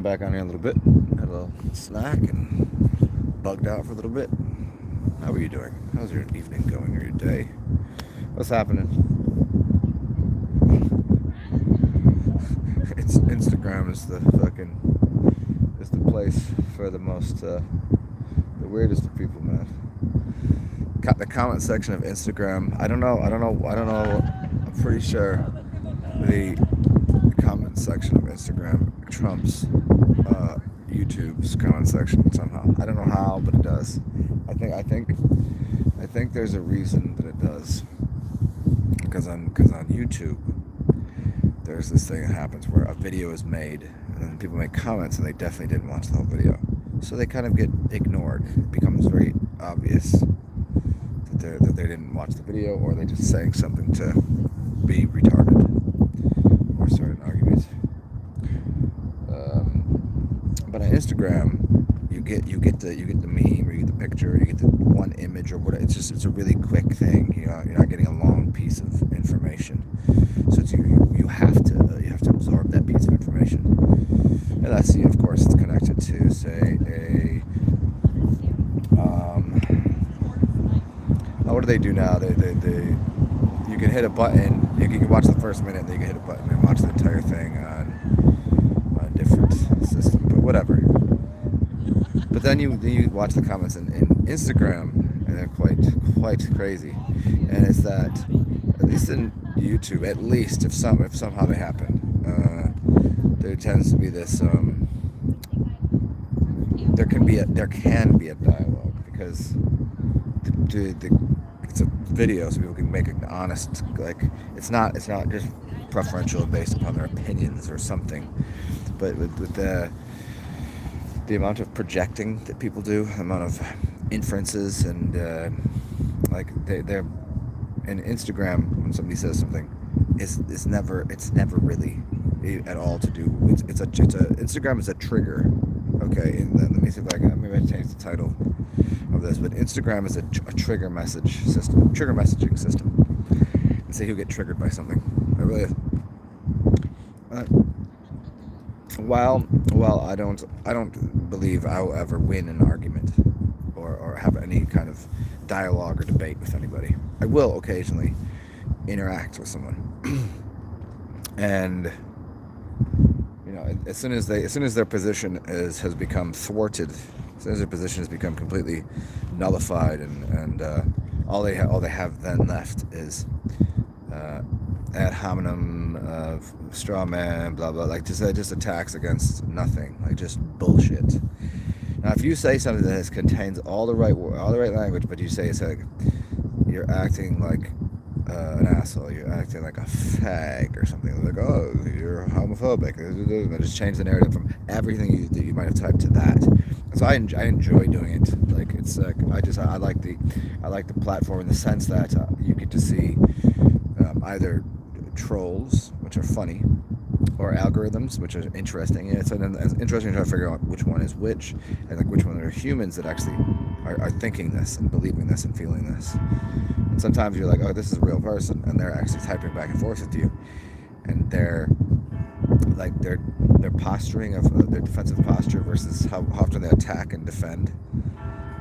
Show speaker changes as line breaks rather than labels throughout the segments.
Back on here a little bit. Had a little snack and bugged out for a little bit. How are you doing? How's your evening going or your day? What's happening? It's Instagram is the place for the most the weirdest of people, man. The comment section of Instagram. I don't know. I'm pretty sure the comment section of Instagram trumps YouTube's comment section somehow. I don't know how, but it does. I think there's a reason that it does. Because on YouTube, there's this thing that happens where a video is made, and then people make comments, and they definitely didn't watch the whole video, so they kind of get ignored. It becomes very obvious that they didn't watch the video, or they're just saying something to be retarded or start an argument. But on Instagram, you get the meme, or you get the picture, you get the one image, or whatever. It's a really quick thing. You're not getting a long piece of information, so you have to absorb that piece of information. And that's of course it's connected to say a what do they do now? They you can hit a button. You can watch the first minute, then you can hit a button and watch the entire thing on a different system. But whatever. But then you watch the comments in Instagram, and they're quite crazy. And it's that, at least in YouTube, at least if somehow they happen, there tends to be this. There can be a dialogue, because it's a video, so people can make an honest, like, it's not just preferential based upon their opinions or something, but with the amount of projecting that people do, the amount of inferences, and like they're in Instagram, when somebody says something, it's never really at all to do. It's a Instagram is a trigger. Okay, and then let me see if I can maybe I change the title of this, but Instagram is a trigger messaging system, and say who get triggered by something. It really is. Uh, while I don't believe I will ever win an argument, or have any kind of dialogue or debate with anybody, I will occasionally interact with someone. And as soon as their position has become thwarted, as soon as their position has become completely nullified, and all they have then left is ad hominem, straw man, blah blah, like just attacks against nothing, like just bullshit. Now, if you say something that contains all the right language, but you say it's like you're acting like an asshole, you're acting like a fag or something, like, oh, you're homophobic, just change the narrative from everything that you might have typed to that. So I enjoy doing it. Like, it's like I like the platform in the sense that you get to see either trolls, which are funny, or algorithms, which are interesting. And it's interesting to try to figure out which one is which, and like which one are humans that actually are thinking this and believing this and feeling this. And sometimes you're like, oh, this is a real person, and they're actually typing back and forth with you, and their posturing of their defensive posture versus how often they attack and defend.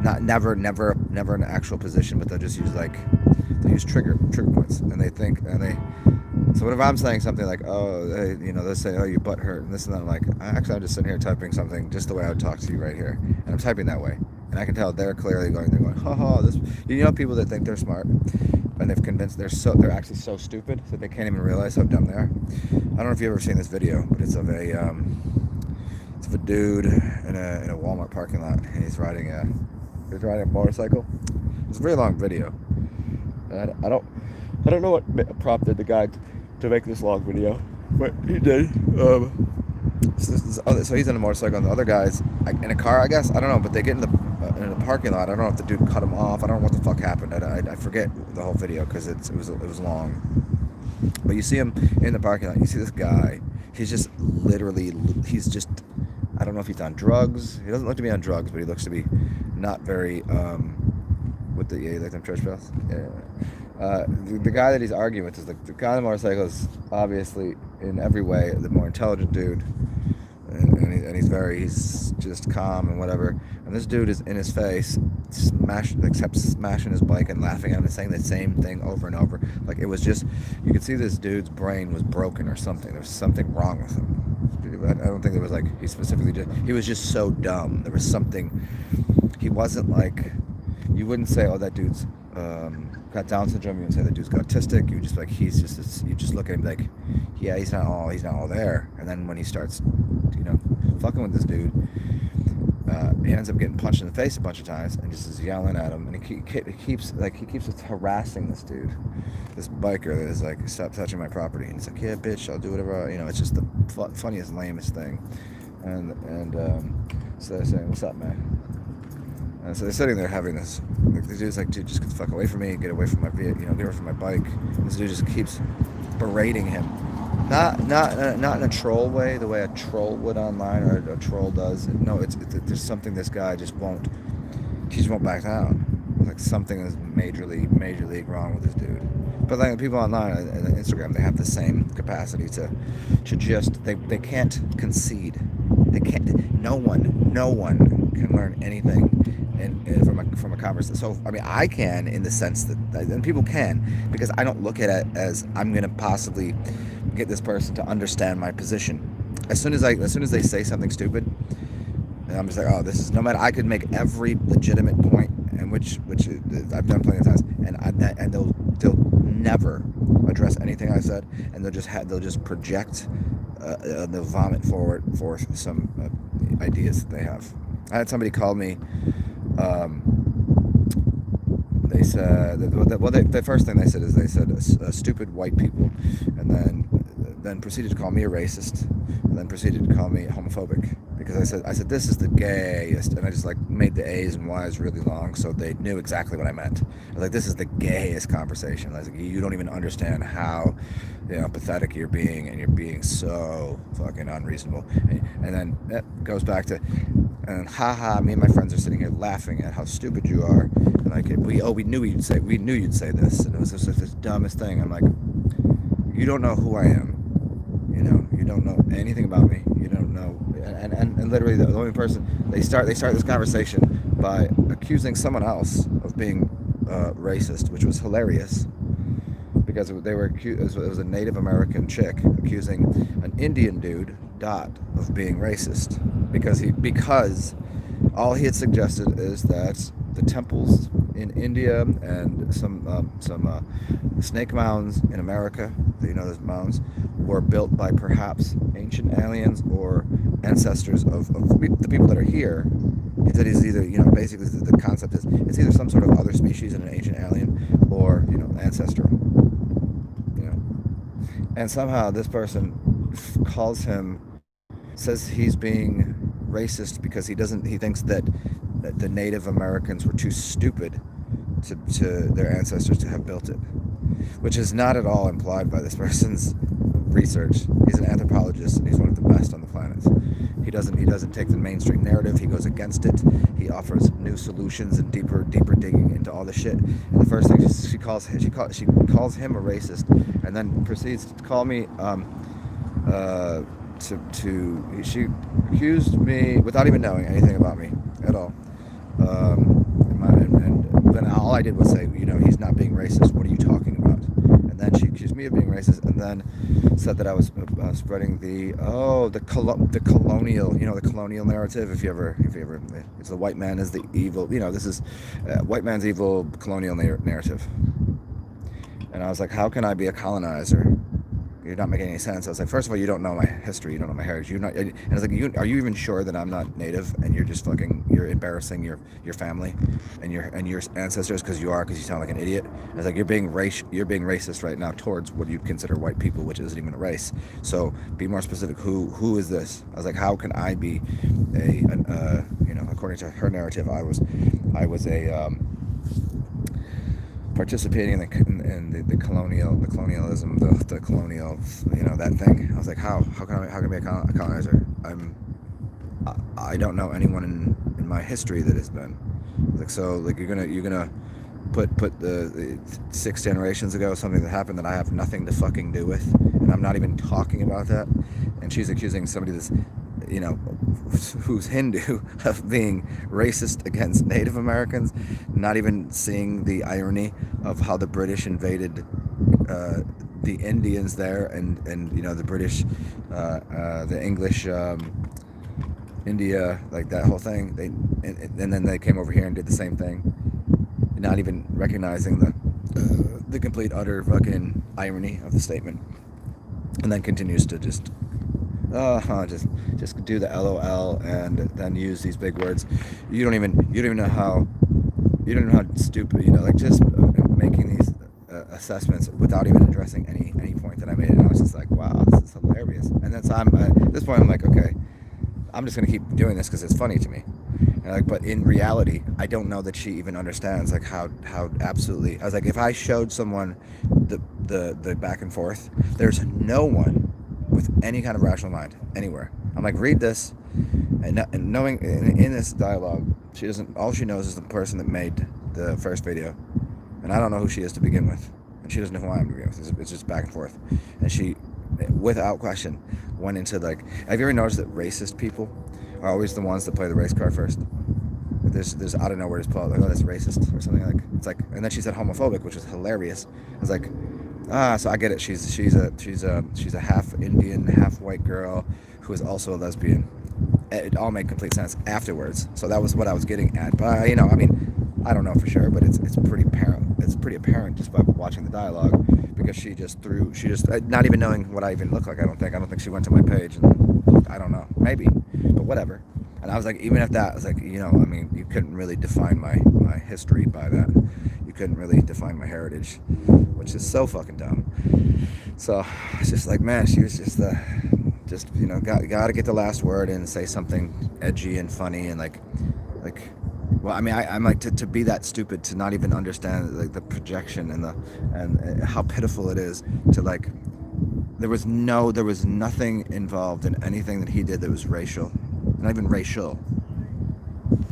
Never an actual position, but they'll just use trigger points, and they think, so whenever I'm saying something like, oh, they'll say, oh, your butt hurt, and this and that, I'm like, I'm just sitting here typing something just the way I would talk to you right here, and I'm typing that way, and I can tell they're clearly they're going, ha ha, this. People that think they're smart, and they've convinced they're actually so stupid that they can't even realize how dumb they are. I don't know if you've ever seen this video, but it's of a dude in a Walmart parking lot, and he's riding a motorcycle. It's a very long video. I don't know what prompted the guy to make this long video, but he did. So he's on a motorcycle, and the other guy's in a car, I guess. I don't know, but they get in the parking lot. I don't know if the dude cut him off. I don't know what the fuck happened. I forget the whole video because it was long. But you see him in the parking lot. You see this guy. He's just literally. I don't know if he's on drugs. He doesn't look to be on drugs, but he looks to be not very. You like them church bells? Yeah. The guy that he's arguing with is the guy on the motorcycle is obviously in every way the more intelligent dude. he's just calm and whatever. And this dude is in his face, kept smashing his bike and laughing at him and saying the same thing over and over. Like it was just, you could see this dude's brain was broken or something. There was something wrong with him. I don't think there was like, he was just so dumb. There was something, he wasn't like, you wouldn't say, oh, that dude's got Down syndrome. You wouldn't say that dude's autistic. You would just like, he's just this, you just look at him like, yeah, he's not all there. And then when he starts, fucking with this dude, he ends up getting punched in the face a bunch of times and just is yelling at him. And he keeps harassing this dude, this biker that is like, stop touching my property. And he's like, yeah, bitch, I'll do whatever. It's just the funniest, lamest thing. And so they're saying, what's up, man? And so they're sitting there having this. The dude's like, dude, just get the fuck away from me. Get away from my vehicle. Get away from my bike. And this dude just keeps berating him. Not in a troll way, the way a troll would online or a troll does. No, it's there's something this guy just won't back down. Like something is major league wrong with this dude. But like the people online and Instagram, they have the same capacity to just they can't concede. They can't. No one can learn anything from a conversation. So I mean, I can in the sense that, and people can, because I don't look at it as I'm gonna possibly get this person to understand my position. As soon as they say something stupid, and I'm just like, oh, this is, no matter, I could make every legitimate point, and which I've done plenty of times, and they'll never address anything I said, and they'll just project, they'll vomit forth some ideas that they have. I had somebody call me. They said, the first thing they said is stupid white people, and then proceeded to call me a racist, and then proceeded to call me homophobic, because I said this is the gayest, and I just like made the A's and Y's really long so they knew exactly what I meant. I was like, this is the gayest conversation. I was like, you don't even understand how pathetic you're being, and you're being so fucking unreasonable. And then that goes back to, and haha, me and my friends are sitting here laughing at how stupid you are, and like we knew you'd say this, and it was just the dumbest thing. I'm like, you don't know who I am, you don't know anything about me, you don't know, and literally the only person they start this conversation by accusing someone else of being racist, which was hilarious, because they were accused, it was a Native American chick accusing an Indian dude, Dot, of being racist, because all he had suggested is that the temples in India and some snake mounds in America, those mounds, were built by perhaps ancient aliens or ancestors of the people that are here. He said he's either, basically the concept is it's either some sort of other species in an ancient alien or, ancestral. And somehow this person says he's being racist because he thinks that the Native Americans were too stupid to their ancestors to have built it, which is not at all implied by this person's research. He's an anthropologist, and he's one of the best on the planet. He doesn't take the mainstream narrative. He goes against it. He offers new solutions and deeper digging into all the shit. And the first thing she calls him a racist, and then proceeds to call me. She accused me without even knowing anything about me at all. And then all I did was say, he's not being racist. What are you talking about? And then she accused me of being racist, and then said that I was spreading the colonial, the colonial narrative. If you ever, it's the white man is the evil. This is white man's evil colonial narrative. And I was like, how can I be a colonizer? You're not making any sense. I was like, first of all, you don't know my history, you don't know my heritage. And I was like, are you even sure that I'm not Native, and you're just you're embarrassing your family and your ancestors because you sound like an idiot. I was like, you're being racist right now towards what you consider white people, which isn't even a race. So be more specific. Who is this? I was like, how can I be according to her narrative, I was a participating in the colonialism, the colonial, that thing. I was like, how can I be a colonizer? I don't know anyone in my history that has been. Like, so like you're gonna put the 6 generations ago something that happened that I have nothing to fucking do with, and I'm not even talking about that. And she's accusing somebody that's you know, who's Hindu, of being racist against Native Americans, not even seeing the irony of how the British invaded the Indians there, and you know, the British, the English, India, like that whole thing. And then they came over here and did the same thing, not even recognizing the complete utter fucking irony of the statement, and then continues to just do the LOL and then use these big words. You don't even know how stupid, you know, like just making these assessments without even addressing any point that I made. And I was just like, wow, this is hilarious. And then so at this point I'm like, okay, I'm just gonna keep doing this because it's funny to me. And like, but in reality, I don't know that she even understands like how absolutely. I was like, if I showed someone the back and forth, there's no one with any kind of rational mind anywhere. I'm like, read this, and knowing in this dialogue, she doesn't. All she knows is the person that made the first video, and I don't know who she is to begin with, and she doesn't know who I am to begin with. It's just back and forth, and she, without question, went into like. Have you ever noticed that racist people are always the ones that play the race card first? There's out of nowhere just pull out like, oh, that's racist or something, like it's like. And then she said homophobic, which was hilarious. I was like, so I get it. She's a half Indian, half white girl who is also a lesbian. It all made complete sense afterwards. So that was what I was getting at. But you know, I mean, I don't know for sure, but it's pretty apparent. It's pretty apparent just by watching the dialogue, because she just not even knowing what I even look like. I don't think she went to my page, and I don't know, maybe, but whatever. And I was like, even if that, I was like, you know, I mean, you couldn't really define my history by that. You couldn't really define my heritage, which is so fucking dumb. So it's just like, man, she was just you know, got to get the last word and say something edgy and funny and like, well, I mean, I'm like, to be that stupid to not even understand like the projection and how pitiful it is to like, there was nothing involved in anything that he did that was racial, not even racial.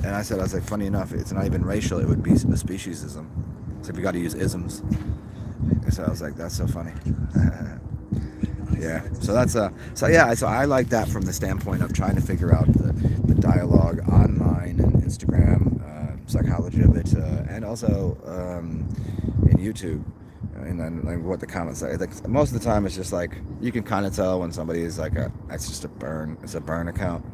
And I was like, funny enough, it's not even racial, it would be a speciesism. So you got to use isms. So I was like, that's so funny. Yeah. So that's so I like that from the standpoint of trying to figure out the dialogue online and Instagram, psychology of it, and also in YouTube. And then like what the comments say. Like most of the time, it's just like you can kind of tell when somebody is like it's just a burn. It's a burn account.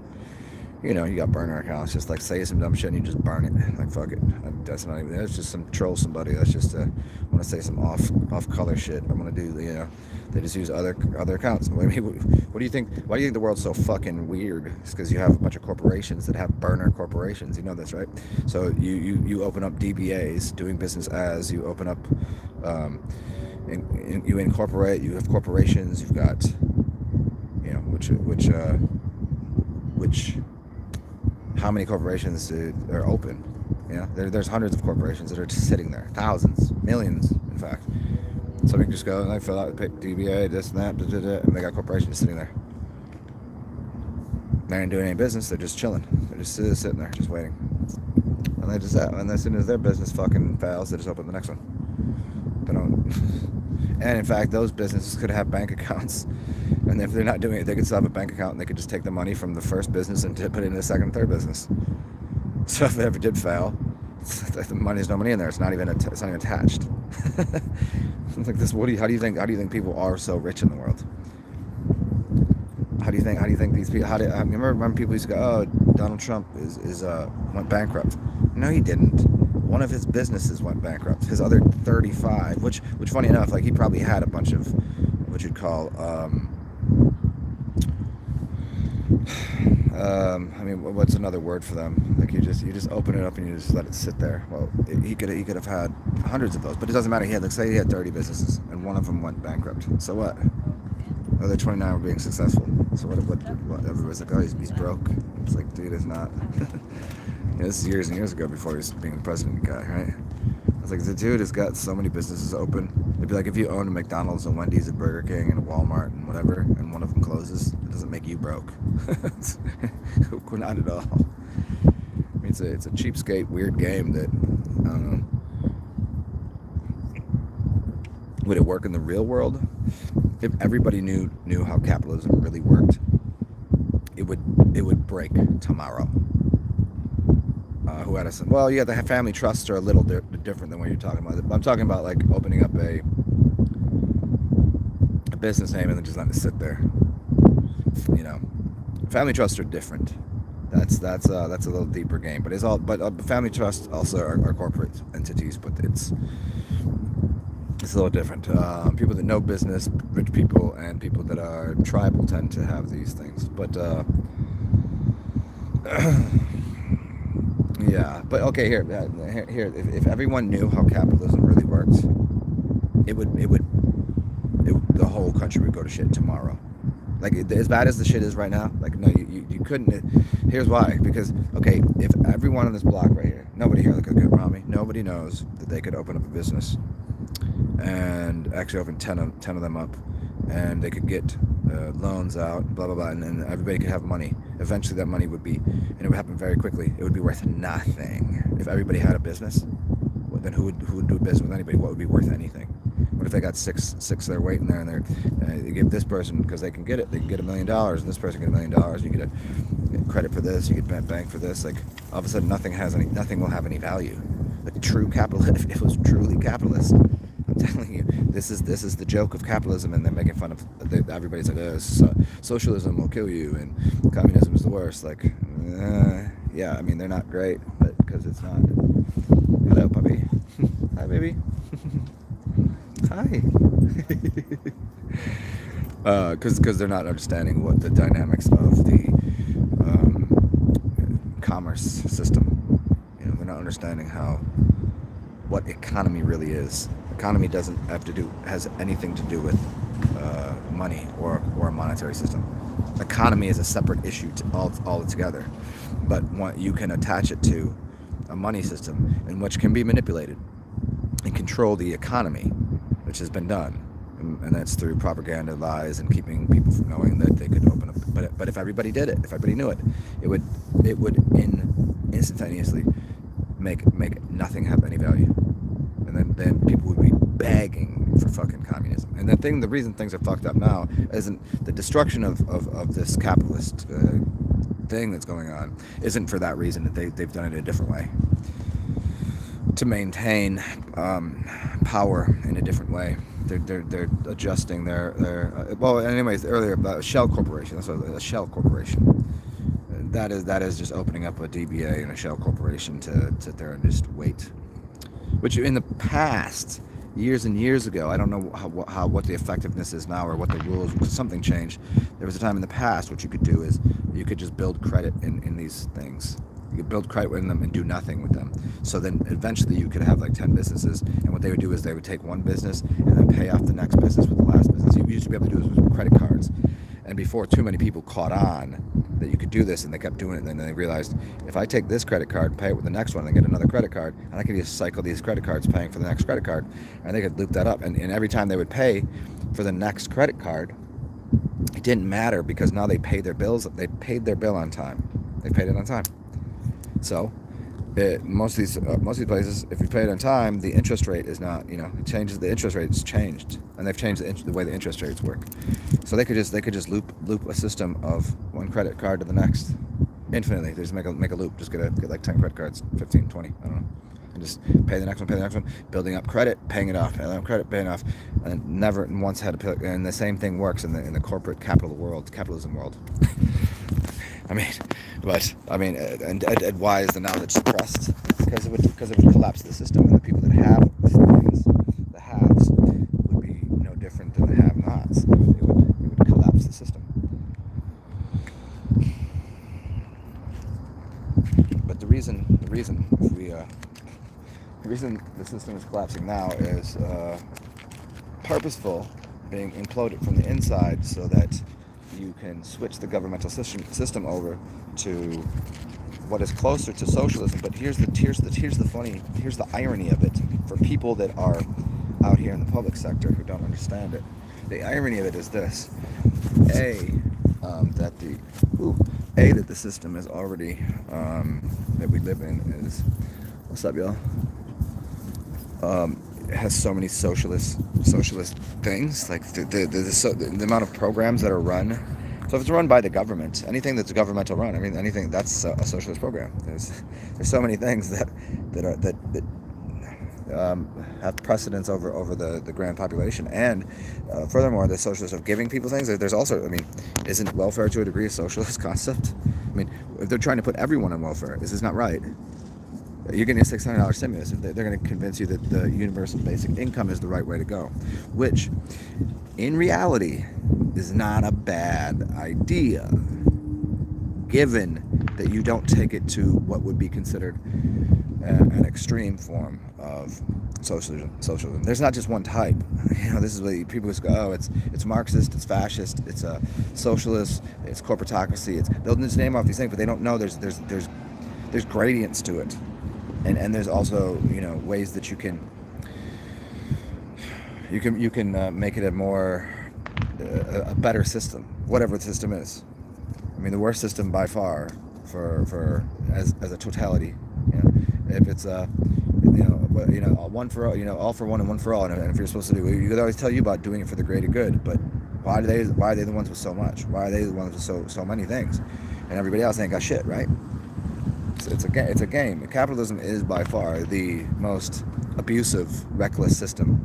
You know, you got burner accounts. Just like say some dumb shit and you just burn it. Like fuck it. That's not even. It's just some troll somebody. That's just want to say some off color shit. I'm gonna do. You know, they just use other accounts. I mean, what do you think? Why do you think the world's so fucking weird? It's because you have a bunch of corporations that have burner corporations. You know this, right? So you open up DBAs, doing business as. You open up. You incorporate. You have corporations. You've got. You know, which. How many corporations are open? You know, there's hundreds of corporations that are just sitting there, thousands, millions, in fact. So we can just go and they fill out, pick DBA, this and that, and they got corporations sitting there. They ain't doing any business. They're just chilling. They're just sitting there, just waiting. And they just and as soon as their business fucking fails, they just open the next one. They don't. And in fact, those businesses could have bank accounts. And if they're not doing it, they could still have a bank account and they could just take the money from the first business and put it in the second and third business. So if it ever did fail, the money's no money in there. It's not even attached. Like this. How do you think people are so rich in the world? How do you think these people? I remember people used to go, oh, Donald Trump went bankrupt. No, he didn't. One of his businesses went bankrupt. His other 35, which funny enough, like he probably had a bunch of what you'd call. I mean, what's another word for them? Like you just open it up and you just let it sit there. Well, he could have had hundreds of those, but it doesn't matter. Say he had 30 businesses and one of them went bankrupt. So what? The other 29 were being successful. So what everybody's like, oh, he's broke. It's like, dude, it's not. This is years and years ago before he was being the president guy, right? I was like, the dude has got so many businesses open. It'd be like if you own a McDonald's, a Wendy's, a Burger King, and a Walmart, and whatever, and one of them closes, it doesn't make you broke. Not at all. I mean, it's a cheapskate, weird game that, I don't know. Would it work in the real world? If everybody knew how capitalism really worked, it would break tomorrow. Who had us? Well, yeah, the family trusts are a little different than what you're talking about. I'm talking about like opening up a business name and then just letting it sit there. You know, family trusts are different. That's a little deeper game, but it's all. But family trusts also are corporate entities, but it's a little different. People that know business, rich people, and people that are tribal tend to have these things. But yeah. But okay, here. If everyone knew how capitalism really works, the whole country would go to shit tomorrow. Like as bad as the shit is right now. Like no, you couldn't. Here's why. Because okay, if everyone on this block right here, nobody here look good around me. Nobody knows that they could open up a business and actually open 10 of them up, and they could get loans out, blah blah blah, and everybody could have money. Eventually, that money would be, and it would happen very quickly. It would be worth nothing if everybody had a business. Then who would do business with anybody? What would be worth anything? What if they got six there waiting there, and they give this person because they can get it. They can get $1 million, and this person get $1 million. You get a credit for this. You get bank for this. Like all of a sudden, nothing will have any value. Like true capitalist, if it was truly capitalist, I'm telling you, this is the joke of capitalism, and they're making fun of. Everybody's like, socialism will kill you, and communism is the worst. Like, yeah, I mean they're not great, but because it's not. Hello, puppy. Hi, baby. Hi. Because they're not understanding what the dynamics of the commerce system. You know, they're not understanding what economy really is. Economy has anything to do with money or a monetary system. Economy is a separate issue all together, but you can attach it to a money system in which can be manipulated and control the economy, which has been done, and that's through propaganda, lies, and keeping people from knowing that they could open up. But if everybody did it, if everybody knew it, it would instantaneously make nothing have any value, and then people would be begging for fucking communism. And the reason things are fucked up now isn't the destruction of this capitalist thing that's going on, isn't for that reason. That they've done it a different way to maintain power in a different way. They're adjusting their well. Anyways, earlier about a shell corporation. That's a shell corporation. That is just opening up a DBA and a shell corporation to sit there and just wait. Which in the past, years and years ago, I don't know what the effectiveness is now or what the rules. Something changed. There was a time in the past what you could do is you could just build credit in these things. You could build credit in them and do nothing with them. So then eventually you could have like 10 businesses, and what they would do is they would take one business and then pay off the next business with the last business. You used to be able to do this with credit cards. And before too many people caught on that you could do this, and they kept doing it, and then they realized, if I take this credit card, pay it with the next one, and get another credit card, and I could just cycle these credit cards paying for the next credit card, and they could loop that up. And every time they would pay for the next credit card, it didn't matter, because now they paid their bills. They paid their bill on time. They paid it on time. So most of these places, if you pay it on time, the interest rate is not, it changes. The interest rate's changed, and they've changed the way the interest rates work. So they could just loop a system of one credit card to the next infinitely. They just make a loop. Just get like 10 credit cards, 15, 20, I don't know, and just pay the next one, building up credit, paying it off, paying off, and never once had to pay. And the same thing works in the corporate capitalism world. and why is the knowledge suppressed? Because it would collapse the system, and the people that have these things, the haves, would be no different than the have-nots. It would collapse the system. But the reason the system is collapsing now is purposeful, being imploded from the inside, so that you can switch the governmental system over to what is closer to socialism. But here's the irony of it for people that are out here in the public sector who don't understand it. The irony of it is this: that the system is already that we live in is, what's up, y'all? Has so many socialist things, like the amount of programs that are run So if it's run by the government, anything that's governmental run, I mean, anything that's a socialist program. There's so many things that have precedence over the grand population, and furthermore, the socialists of giving people things. There's also, I mean, isn't welfare to a degree a socialist concept? I mean, if they're trying to put everyone on welfare, this is not right. You're getting a $600 stimulus. They're going to convince you that the universal basic income is the right way to go, which, in reality, is not a bad idea, given that you don't take it to what would be considered an extreme form of socialism. There's not just one type. This is what people just go, oh, it's Marxist, it's fascist, it's a socialist, it's corporatocracy. They'll just name off these things, but they don't know there's gradients to it, and there's also ways that you can make it a better system, whatever the system is. I mean, the worst system by far for as a totality. If it's one for all, all for one and one for all, and if you're supposed to do, you could always tell you about doing it for the greater good, but why are they the ones with so much? Why are they the ones with so many things, and everybody else ain't got shit, right? It's a game. Capitalism is by far the most abusive, reckless system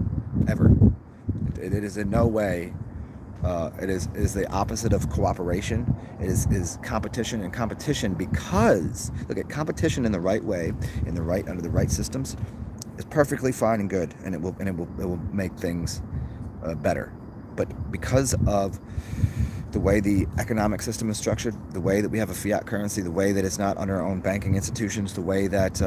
ever. It is in no way. It is the opposite of cooperation. It is competition, and competition, because look at competition in the right way, under the right systems, is perfectly fine and good, and it will make things better. But because of the way the economic system is structured, the way that we have a fiat currency, the way that it's not under our own banking institutions, the way that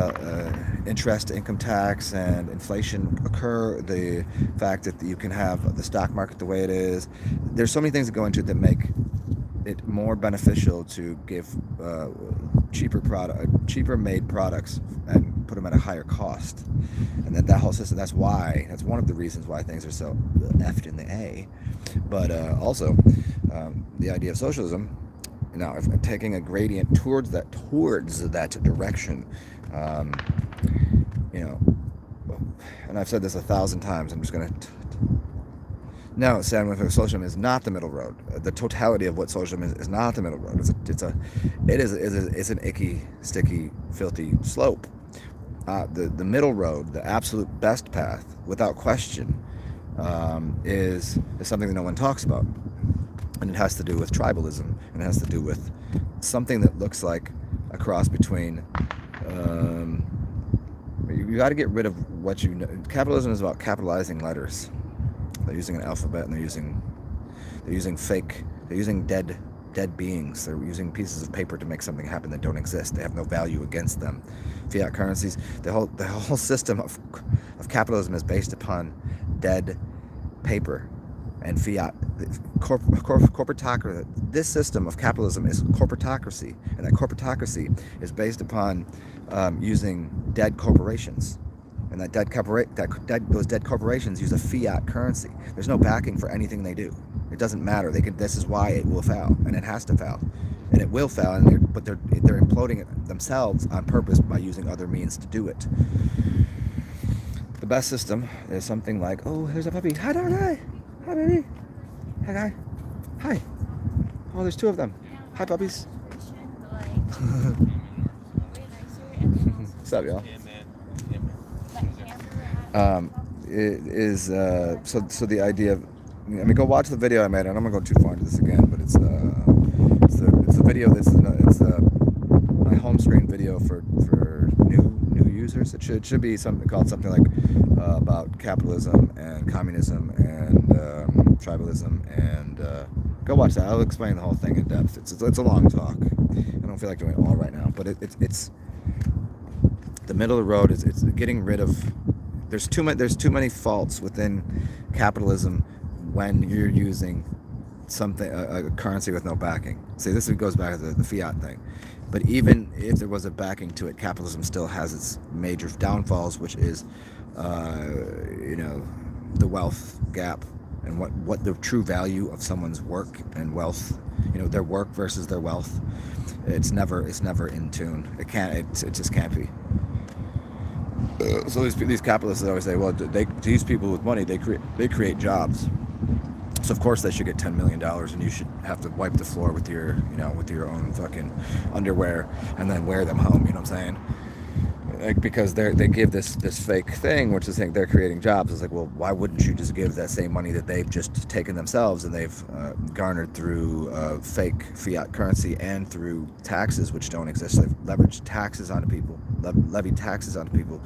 interest, income tax, and inflation occur, the fact that you can have the stock market the way it is, there's so many things that go into it that make it more beneficial to give cheaper made products and put them at a higher cost. And that whole system, that's one of the reasons why things are so effed in the A. But also, the idea of socialism, if taking a gradient towards that direction, and I've said this 1,000 times, I'm just going to no, socialism is not the middle road. The totality of what socialism is not the middle road. It's an icky, sticky, filthy slope. The middle road, the absolute best path, without question, is something that no one talks about, and it has to do with tribalism, and it has to do with something that looks like a cross between. You got to get rid of what you know. Capitalism is about capitalizing letters. They're using an alphabet, and they're using fake. They're using dead beings. They're using pieces of paper to make something happen that don't exist. They have no value against them. Fiat currencies. The whole system of capitalism is based upon dead paper and fiat. Corporatocracy. This system of capitalism is corporatocracy, and that corporatocracy is based upon using dead corporations. And those dead corporations use a fiat currency. There's no backing for anything they do. It doesn't matter. This is why it will fail, and it has to fail, and it will fail. But they're imploding it themselves on purpose by using other means to do it. The best system is something like, oh, here's a puppy. Hi, dog. Hi, baby. Hi, guy. Hi. Oh, there's two of them. Hi, puppies. What's up, y'all? It is so the idea of, go watch the video I made, and I'm not gonna go too far into this again, but it's the video it's my home screen video for new users. It should be something like about capitalism and communism and tribalism, and go watch that. I'll explain the whole thing in depth. It's a long talk. I don't feel like doing it all right now, but it's the middle of the road. It's getting rid of. There's too many faults within capitalism when you're using a currency with no backing. See, this goes back to the fiat thing. But even if there was a backing to it, capitalism still has its major downfalls, which is, the wealth gap and what the true value of someone's work and wealth, their work versus their wealth. It's never in tune. It just can't be. So these capitalists always say, well, these people with money, they create jobs. So of course they should get $10 million, and you should have to wipe the floor with your, with your own fucking underwear, and then wear them home. You know what I'm saying? Like, because they give this fake thing, which is think they're creating jobs. It's like, well, why wouldn't you just give that same money that they've just taken themselves and they've garnered through fake fiat currency and through taxes which don't exist? They've leveraged taxes onto people, levied taxes onto people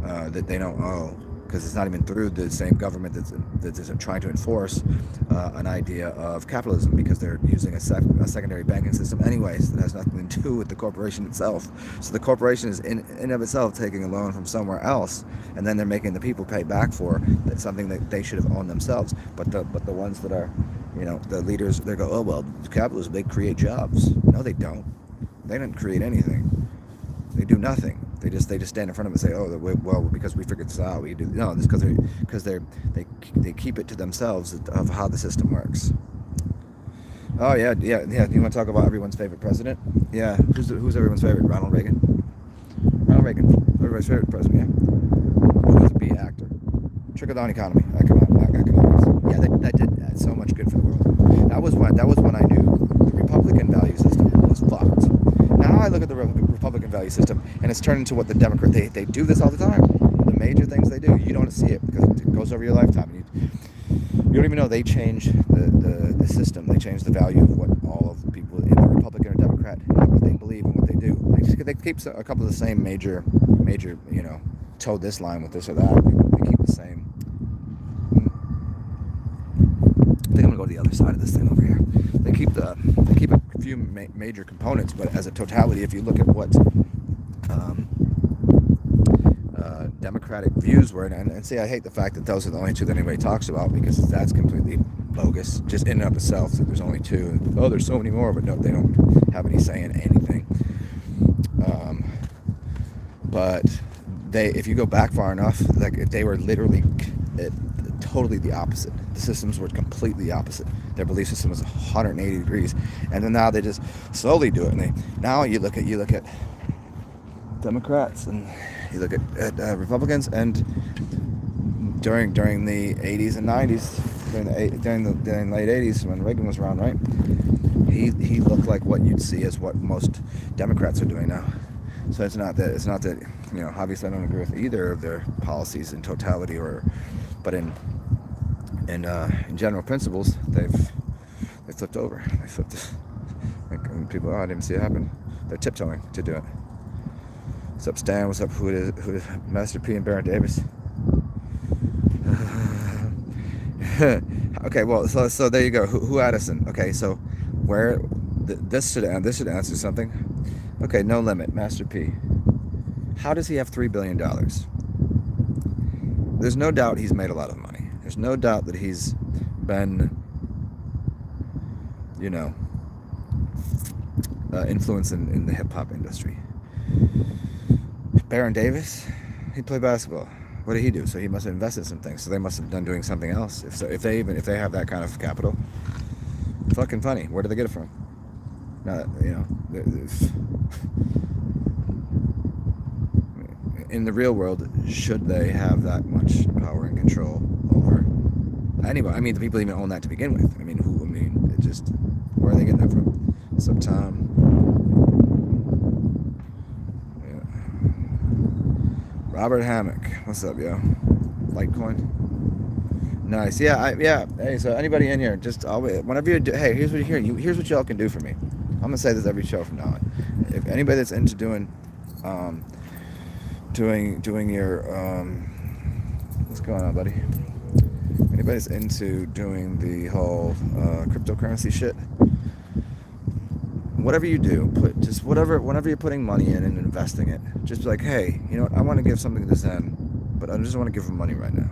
that they don't owe, because it's not even through the same government that's trying to enforce an idea of capitalism, because they're using a secondary banking system anyways that has nothing to do with the corporation itself. So the corporation is in of itself taking a loan from somewhere else, and then they're making the people pay back for that, something that they should have owned themselves. But the ones that are, the leaders, they go, oh well, capitalism, they create jobs. No, they don't. They didn't create anything. They do nothing. They just stand in front of it and say, oh, well, because we figured this out, we do. No, it's because they keep it to themselves of how the system works. Oh yeah. You want to talk about everyone's favorite president? Yeah. Who's everyone's favorite? Ronald Reagan. Everybody's favorite president. Yeah. Who was a B actor? Trickle down economy. Economics. Yeah, that did so much good for the world. That was when I knew the Republican value system was fucked. Now I look at the Republican value system, and it's turned into what the Democrat, they do this all the time. The major things they do, you don't see it because it goes over your lifetime. You don't even know they change the system. They change the value of what all of the people in the Republican or Democrat, what they believe and what they do. They keep a couple of the same major, toe this line with this or that. They keep the same. I think I'm gonna go to the other side of this thing over here. They keep a few major components, but as a totality, if you look at what democratic views were, and see, I hate the fact that those are the only two that anybody talks about, because that's completely bogus, just in and of itself. That there's only two. Oh, there's so many more, but no, they don't have any say in anything. But if you go back far enough, like they were literally totally the opposite. The systems were completely opposite. Their belief system was 180 degrees, and then now they just slowly do it. And now you look at Democrats and you look at Republicans, and during the 80s and 90s, during the late 80s when Reagan was around, right? He looked like what you'd see as what most Democrats are doing now. So it's not that obviously I don't agree with either of their policies in totality, but in general principles, they flipped over. They flipped. Like, people, I didn't see it happen. They're tiptoeing to do it. What's up, Stan? What's up? Who is Master P and Baron Davis? Okay, well, so there you go. Who Addison? Okay, so where this should answer something. Okay, no limit, Master P. How does he have $3 billion? There's no doubt he's made a lot of money. There's no doubt that he's been, influence in the hip-hop industry. Baron Davis, he played basketball. What did he do? So he must have invested in some things. So they must have done doing something else. If they have that kind of capital, fucking funny. Where do they get it from? Now, in the real world, should they have that much power and control over anybody? I mean, the people even own that to begin with. Where are they getting that from? What's up, Tom? Yeah. Robert Hammock. What's up, yo? Litecoin. Nice. Yeah. Hey, so anybody in here, just whenever you do, hey, here's what you're hearing. Here's what y'all can do for me. I'm gonna say this every show from now on. If anybody that's into doing your what's going on, buddy? Anybody's into doing the whole cryptocurrency shit, whatever you do, whenever you're putting money in and investing it, just be like, hey, I want to give something to Zen, but I just want to give them money right now.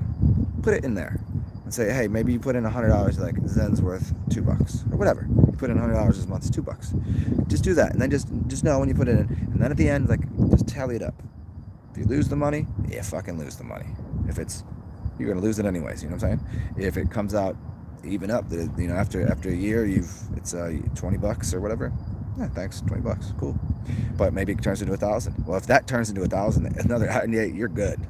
Put it in there and say, hey, maybe you put in $100, like Zen's worth $2 or whatever. You put in $100 this month, it's $2. Just do that, and then just know when you put it in, and then at the end, like, just tally it up. If you lose the money, you fucking lose the money. You're gonna lose it anyways. You know what I'm saying? If it comes out even up, after a year, it's $20 or whatever. Yeah, thanks, $20, cool. But maybe it turns into 1,000. Well, if that turns into 1,000, you're good.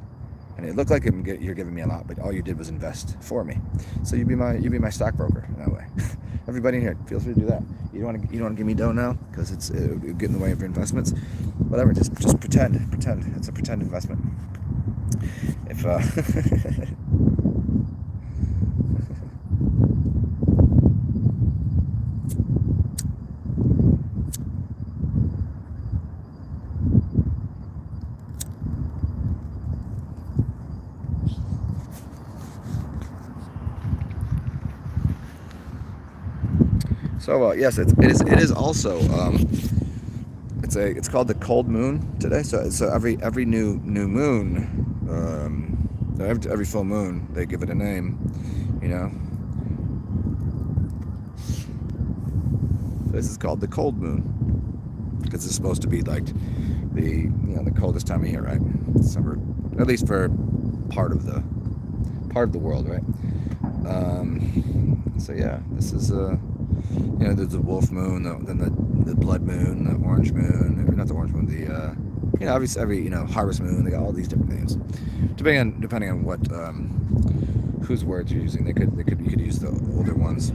And it looked like you're giving me a lot, but all you did was invest for me. So you'd be my stockbroker in that way. Everybody in here, feel free to do that. You don't want to give me dough now because it would get in the way of your investments. Whatever, just pretend it's a pretend investment. If so yes, it is also it's called the cold moon today. So every new moon, every full moon, they give it a name, you know. This is called the cold moon because it's supposed to be like the coldest time of year, right? Summer, at least for part of the world, right? So yeah, this is there's the wolf moon, then the blood moon, the orange moon, or not the orange moon, the obviously every harvest moon. They got all these different names, depending on what whose words you're using. You could use the older ones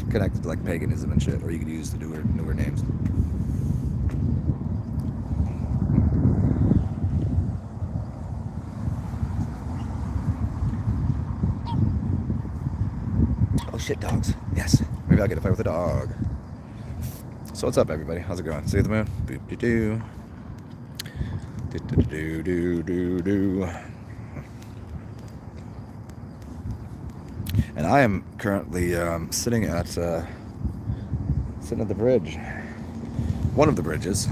connected to like paganism and shit, or you could use the newer names. Oh shit, dogs. Yes. Maybe I'll get a fight with a dog. So what's up, everybody? How's it going? See the moon? Boop doo doo. Do do do do. And I am currently sitting at the bridge. One of the bridges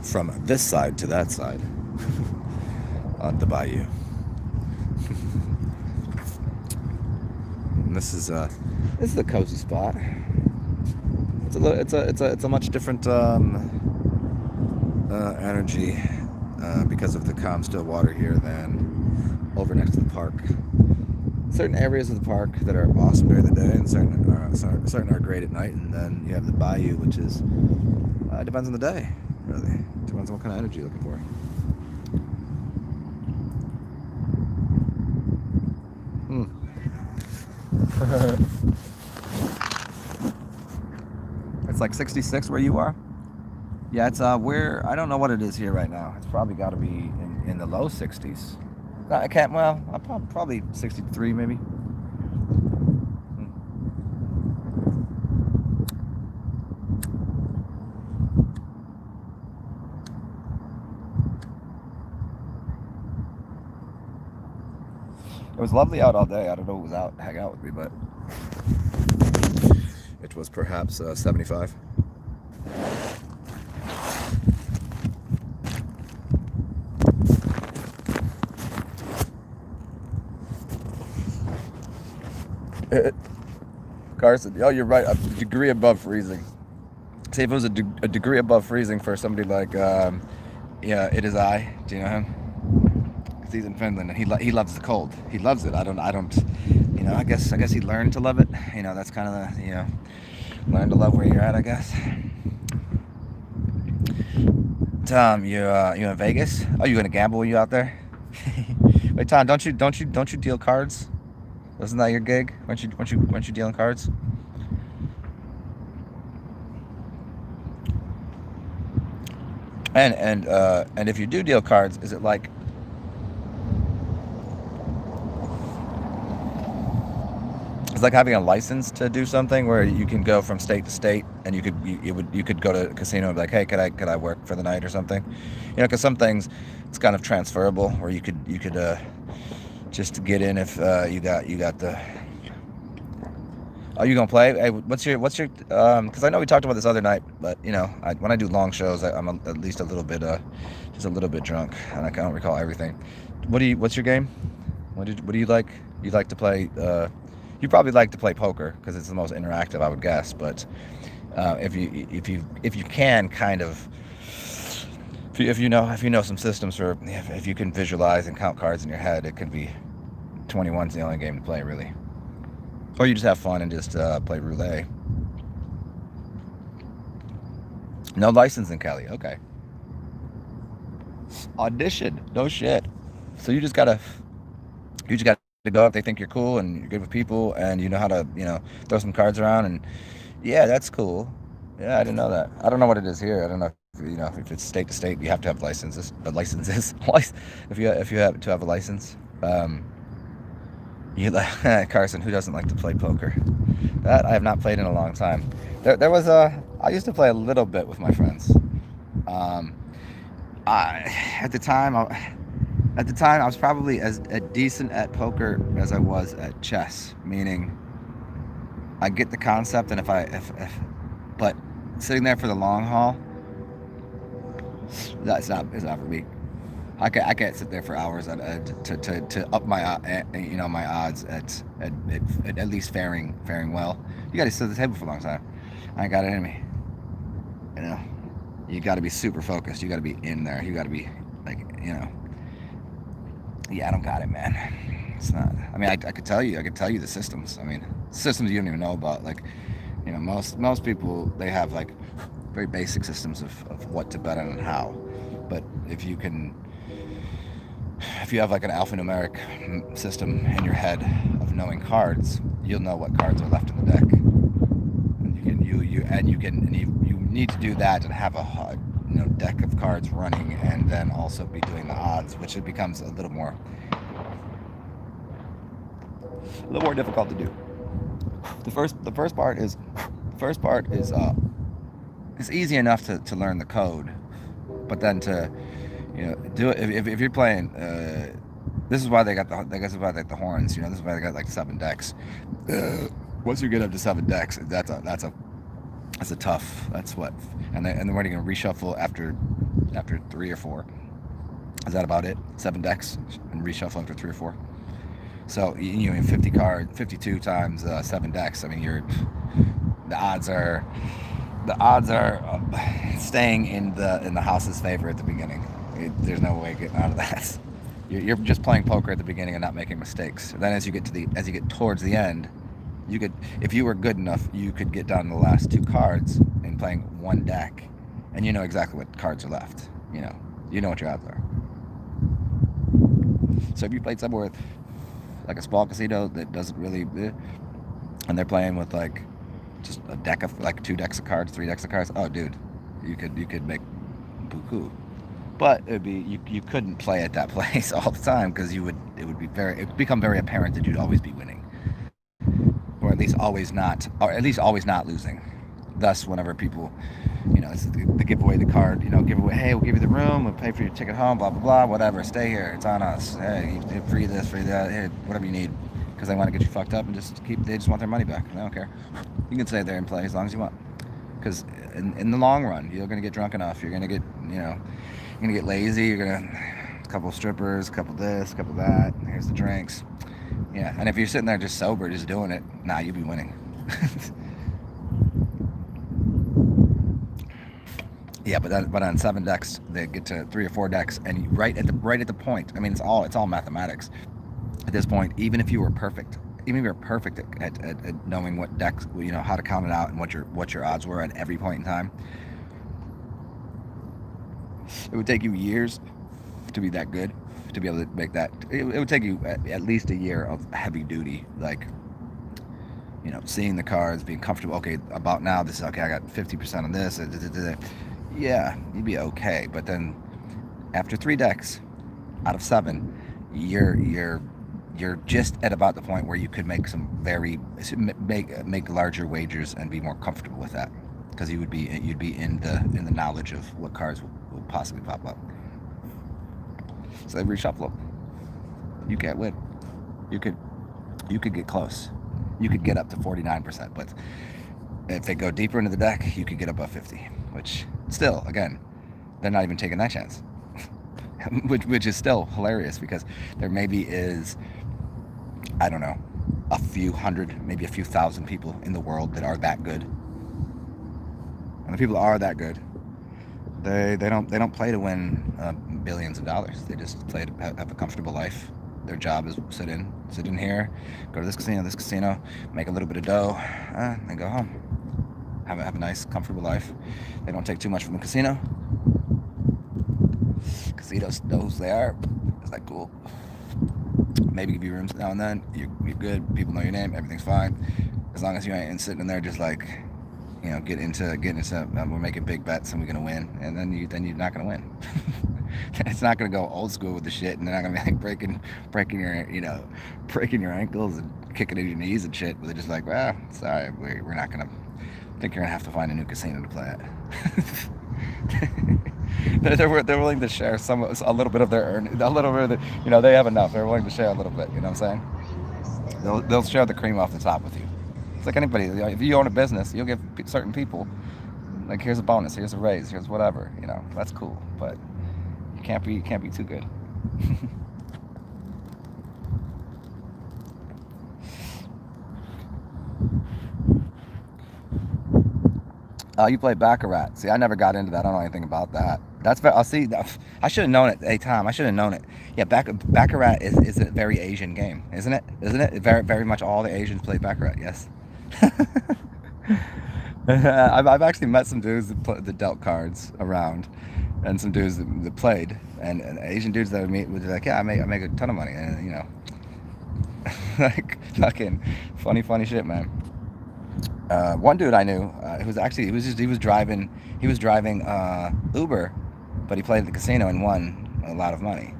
from this side to that side on the bayou. And this is a cozy spot. It's a much different energy because of the calm, still water here than over next to the park. Certain areas of the park that are awesome during the day, and certain are great at night. And then you have the bayou, which is depends on the day, really. Depends on what kind of energy you're looking for. It's like 66 where you are. Yeah, it's where I don't know what it is here right now. It's probably got to be in the low 60s. I can't. Well, probably 63 maybe. It was lovely out all day. I don't know who was out hang out with me, but it was perhaps 75. Carson, oh, you're right. A degree above freezing. See, if it was a degree above freezing for somebody like, yeah, it is I. Do you know him? Because he's in Finland and he loves the cold. He loves it. I don't. I guess he learned to love it. That's kind of the learn to love where you're at. I guess. Tom, you in Vegas? Oh, you gonna gamble when you out there? Wait, Tom, don't you deal cards? Wasn't that your gig? Weren't you dealing cards? And if you do deal cards, is it like it's like having a license to do something where you can go from state to state, and you could go to a casino and be like, hey, could I work for the night or something? Because some things it's kind of transferable, where you could just to get in if you got the. Are you gonna play? Hey, what's your? Because I know we talked about this other night, but when I do long shows, I'm at least a little bit just a little bit drunk, and I don't recall everything. What's your game? What do you like? You like to play? You probably like to play poker because it's the most interactive, I would guess. But if you can kind of, if you know some systems for, if you can visualize and count cards in your head, it could be 21's the only game to play, really. Or you just have fun and just play roulette. No license in Cali, okay. Audition, no shit. So you just gotta go if they think you're cool and you're good with people and you know how to, throw some cards around and yeah, that's cool. Yeah, I didn't know that. I don't know what it is here. I don't know if it's state to state, you have to have licenses. If you have to have a license. You Carson, who doesn't like to play poker? That I have not played in a long time. There was I used to play a little bit with my friends. Um, I at the time I was probably as decent at poker as I was at chess. Meaning, I get the concept, and if but sitting there for the long haul, that's not it's not for me. I can't sit there for hours to up my my odds at least faring well. You got to sit at the table for a long time. I ain't got it in me. You know, you got to be super focused. You got to be in there. You got to be like yeah, I don't got it, man. It's not. I mean, I could tell you. I could tell you the systems. I mean, systems you don't even know about. Like, most people they have like very basic systems of what to bet on and how. But if you have like an alphanumeric system in your head of knowing cards, you'll know what cards are left in the deck. And you need to do that and have a deck of cards running, and then also be doing the odds, which it becomes a little more difficult to do. The first part is it's easy enough to learn the code, but then to do it if you're playing. This is why they got the horns. This is why they got like 7 decks. Once you get up to 7 decks, that's a tough. That's what, and then we're gonna reshuffle after 3 or 4. Is that about it? 7 decks and reshuffle after 3 or 4. So 52 times 7 decks. I mean, the odds are staying in the house's favor at the beginning. There's no way getting out of that. You're just playing poker at the beginning and not making mistakes. Then as you get towards the end, if you were good enough, you could get down to the last 2 cards in playing 1 deck, and you know exactly what cards are left. You know what your odds are. So if you played somewhere with like a small casino that doesn't really, and they're playing with like just a deck of like 2 decks of cards, 3 decks of cards. Oh, dude, you could make buku. But you couldn't play at that place all the time because it would become very apparent that you'd always be winning, or at least always not losing. Thus, whenever people, they give away the card, hey, we'll give you the room, we'll pay for your ticket home, blah blah blah, whatever, stay here, it's on us. Hey, free this, free that, hey, whatever you need, because they want to get you fucked up and they just want their money back. They don't care. You can stay there and play as long as you want, because in the long run, you're gonna get drunk enough. You're gonna get you're gonna get lazy. You're gonna a couple of strippers, a couple this, a couple of that. Here's the drinks. Yeah, and if you're sitting there just sober, just doing it, you'll be winning. Yeah, but on 7 decks, they get to 3 or 4 decks, and right at the point. I mean, it's all mathematics. At this point, even if you were perfect at knowing what decks, how to count it out and what your odds were at every point in time, it would take you years to be that good, to be able to make that. It would take you at least a year of heavy duty, like seeing the cards, being comfortable. Okay, about now this is okay. I got 50% of this. Yeah, you'd be okay. But then after 3 decks out of 7, you're just at about the point where you could make make larger wagers and be more comfortable with that, because you'd be in the knowledge of what cards will possibly pop up. So they reshuffle them. You can't win. You could get close. You could get up to 49%, but if they go deeper into the deck, you could get above 50, which still, again, they're not even taking that chance. which is still hilarious, because there maybe is, I don't know, a few hundred, maybe a few thousand people in the world that are that good. And the people that are that good, they don't play to win billions of dollars. They just play to have a comfortable life. Their job is sit in here, go to this casino, make a little bit of dough, and go home. Have a nice, comfortable life. They don't take too much from the casino, casinos know who they are. It's like, cool. Maybe give you rooms now and then. You're good. People know your name. Everything's fine. As long as you ain't sitting in there just like, getting into we're making big bets and we're gonna win, and then you're not gonna win. It's not gonna go old school with the shit, and they're not gonna be like breaking your ankles and kicking at your knees and shit. But they're just like, well, sorry, we're not gonna. I think you're gonna have to find a new casino to play at. They're willing to share a little bit of their a little bit of the, they have enough. They're willing to share a little bit. You know what I'm saying? They'll share the cream off the top with you. It's like anybody. If you own a business, you'll give certain people, like, here's a bonus, here's a raise, here's whatever. That's cool, but you can't be too good. You play Baccarat. See, I never got into that. I don't know anything about that. I'll see. I should have known it. Hey, Tom, I should have known it. Yeah, Baccarat is a very Asian game, isn't it? Isn't it? Very, very much all the Asians play Baccarat. Yes. I've actually met some dudes that dealt cards around, and some dudes that played, and Asian dudes that I meet would be like, yeah, I make a ton of money, and like fucking funny shit, man. One dude I knew, he was driving Uber, but he played at the casino and won a lot of money.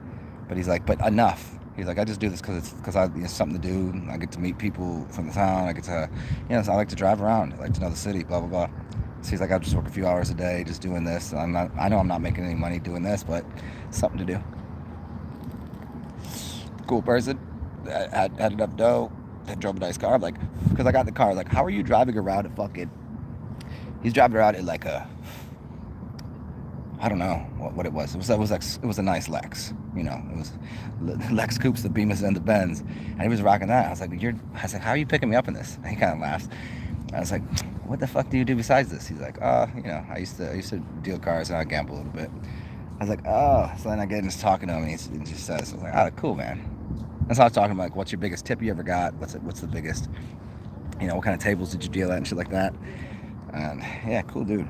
But he's like, but enough. He's like, I just do this because it's something to do. I get to meet people from the town. I get to, so I like to drive around. I like to know the city. Blah blah blah. So he's like, I just work a few hours a day just doing this. I know I'm not making any money doing this, but it's something to do. Cool person. Had enough dough. I drove a nice car. I'm like, because I got the car. Like, how are you driving around at fucking? He's driving around in like I don't know what it was. It was a nice Lex. It was Lex Coupes, the Bemis, and the Benz, and he was rocking that. I was like, how are you picking me up in this? And he kind of laughs. I was like, what the fuck do you do besides this? He's like, I used to deal cars and I gamble a little bit. I was like, oh. So then I get into talking to him, and he just says, I was like, oh, cool, man. That's how I was talking about, like, what's your biggest tip you ever got? What's the biggest, what kind of tables did you deal at and shit like that? And yeah, cool dude.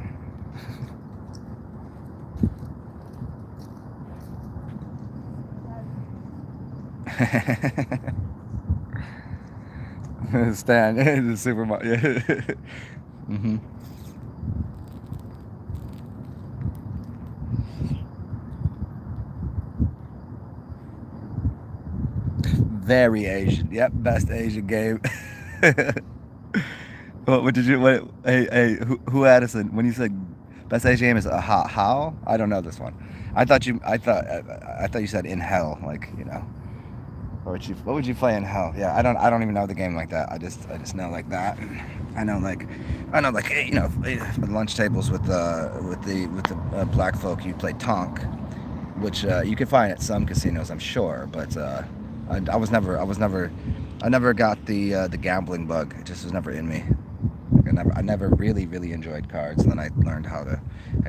Stan, the supermarket. Yeah. Mm-hmm. Very Asian. Yep, best Asian game. What did you? Hey, who Addison? When you said best Asian game is how? I don't know this one. I thought you said in hell, like What would you play in hell? Yeah, I don't even know the game like that. I just know like that. I know like for lunch tables with the black folk, you play tonk, which you can find at some casinos, I'm sure. But I never got the gambling bug. It just was never in me. I never really enjoyed cards. And then I learned I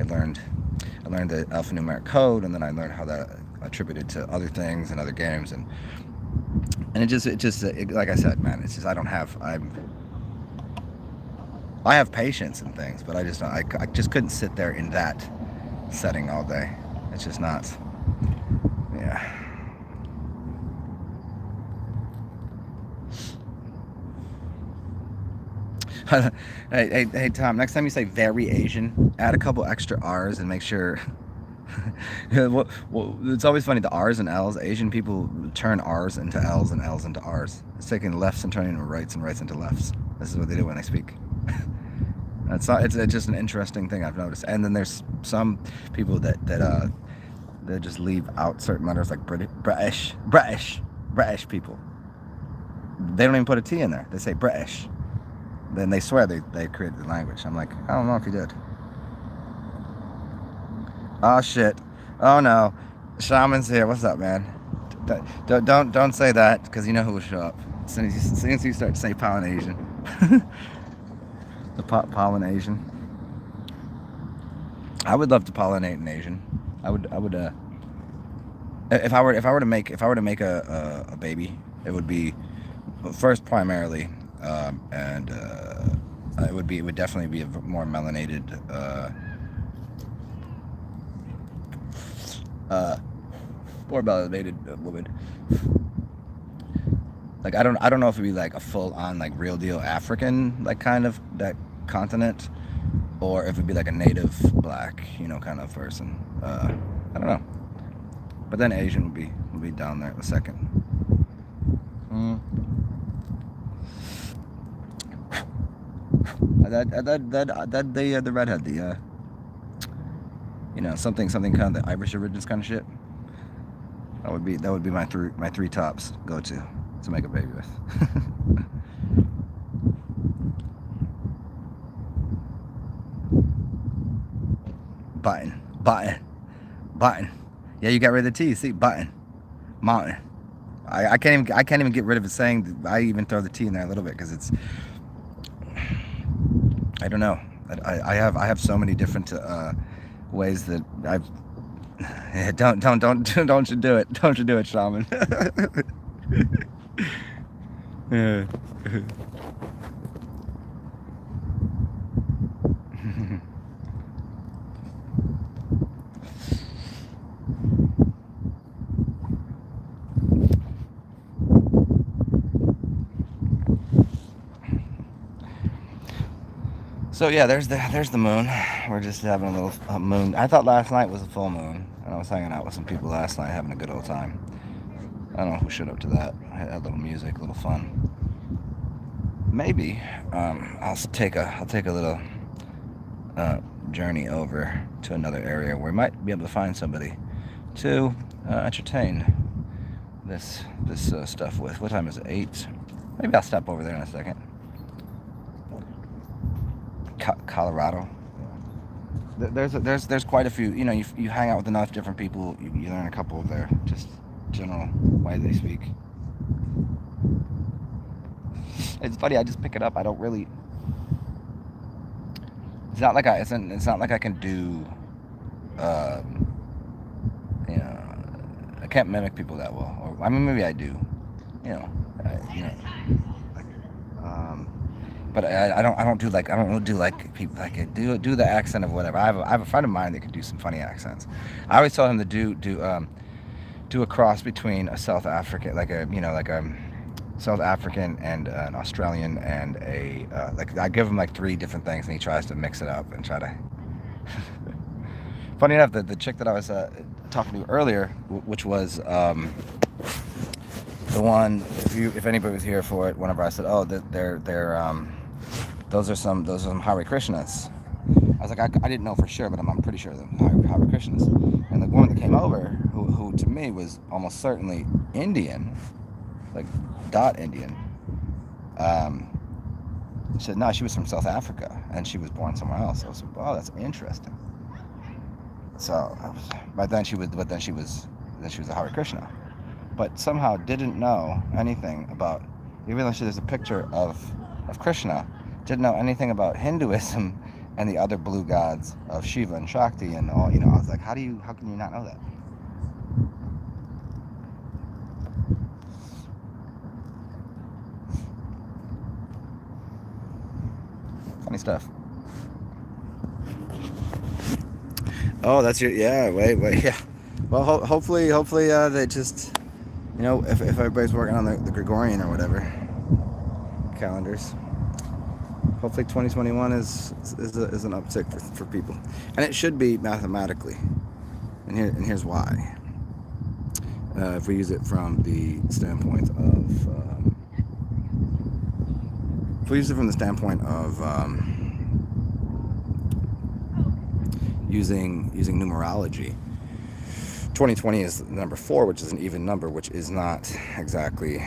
learned the alphanumeric code, and then I learned how that attributed to other things and other games, and it just like I said, man, it's just I have patience and things, but I just couldn't sit there in that setting all day. It's just not. Yeah. Hey, Tom, next time you say very Asian, add a couple extra R's and make sure. Well, it's always funny, the R's and L's. Asian people turn R's into L's and L's into R's. It's taking lefts and turning into rights and rights into lefts. This is what they do when they speak. It's just an interesting thing I've noticed. And then there's some people that just leave out certain letters, like British people. They don't even put a T in there. They say British. Then they swear they created the language. I'm like, I don't know if you did. Oh shit. Oh no. Shaman's here. What's up, man? Don't say that, because you know who will show up. As soon as you start to say Polynesian. The Polynesian. I would love to pollinate an Asian. I would if I were to make a baby, it would be first primarily and it would definitely be a more melanated More melanated woman. Like I don't know if it'd be like a full on like real deal African like kind of that continent, or if it'd be like a native black, you know, kind of person. I don't know. But then Asian would be down there the second. That the redhead, the you know, something kind of the Irish origins kind of shit. That would be my three tops go to make a baby with. Button. Yeah, you got rid of the T. See, button, mountain. I can't even get rid of it saying. I even throw the T in there a little bit because it's. I don't know. I have so many different ways that I've. Don't you do it? Don't you do it, shaman? Yeah. So yeah, there's the moon. We're just having a little moon. I thought last night was a full moon, and I was hanging out with some people last night, having a good old time. I don't know who showed up to that. I had a little music, a little fun. Maybe I'll take a little journey over to another area where we might be able to find somebody to entertain this stuff with. What time is it? 8. Maybe I'll step over there in a second. Colorado. There's quite a few. You know, you hang out with enough different people, you learn a couple of their just general way they speak. It's funny. I just pick it up. I don't really. It's not like it's not like I can do. You know, I can't mimic people that well. Or I mean, maybe I do. You know. But I don't do like people like do the accent of whatever. I have a friend of mine that could do some funny accents. I always tell him to do a cross between a South African, like a South African and an Australian and a like I give him like 3 different things and he tries to mix it up and try to. Funny enough, the chick that I was talking to earlier, which was the one, if anybody was here for it, whenever I said, oh, they're those are some Hare Krishnas. I was like, I didn't know for sure, but I'm pretty sure they're Hare Krishnas. And the woman that came over, who to me was almost certainly Indian, like Indian, she said no, she was from South Africa and she was born somewhere else. I was like, oh, that's interesting. So, but then she was a Hare Krishna, but somehow didn't know anything about, even though there's a picture of Krishna, didn't know anything about Hinduism and the other blue gods of Shiva and Shakti and all. You know, I was like, how can you not know that? Funny stuff. Oh, that's your, yeah, wait, yeah. Well, hopefully they just, you know, if everybody's working on the Gregorian or whatever calendars, hopefully 2021 is an uptick for people, and it should be mathematically. And here's why. If we use it from the standpoint of, using numerology, 2020 is number 4, which is an even number, which is not exactly.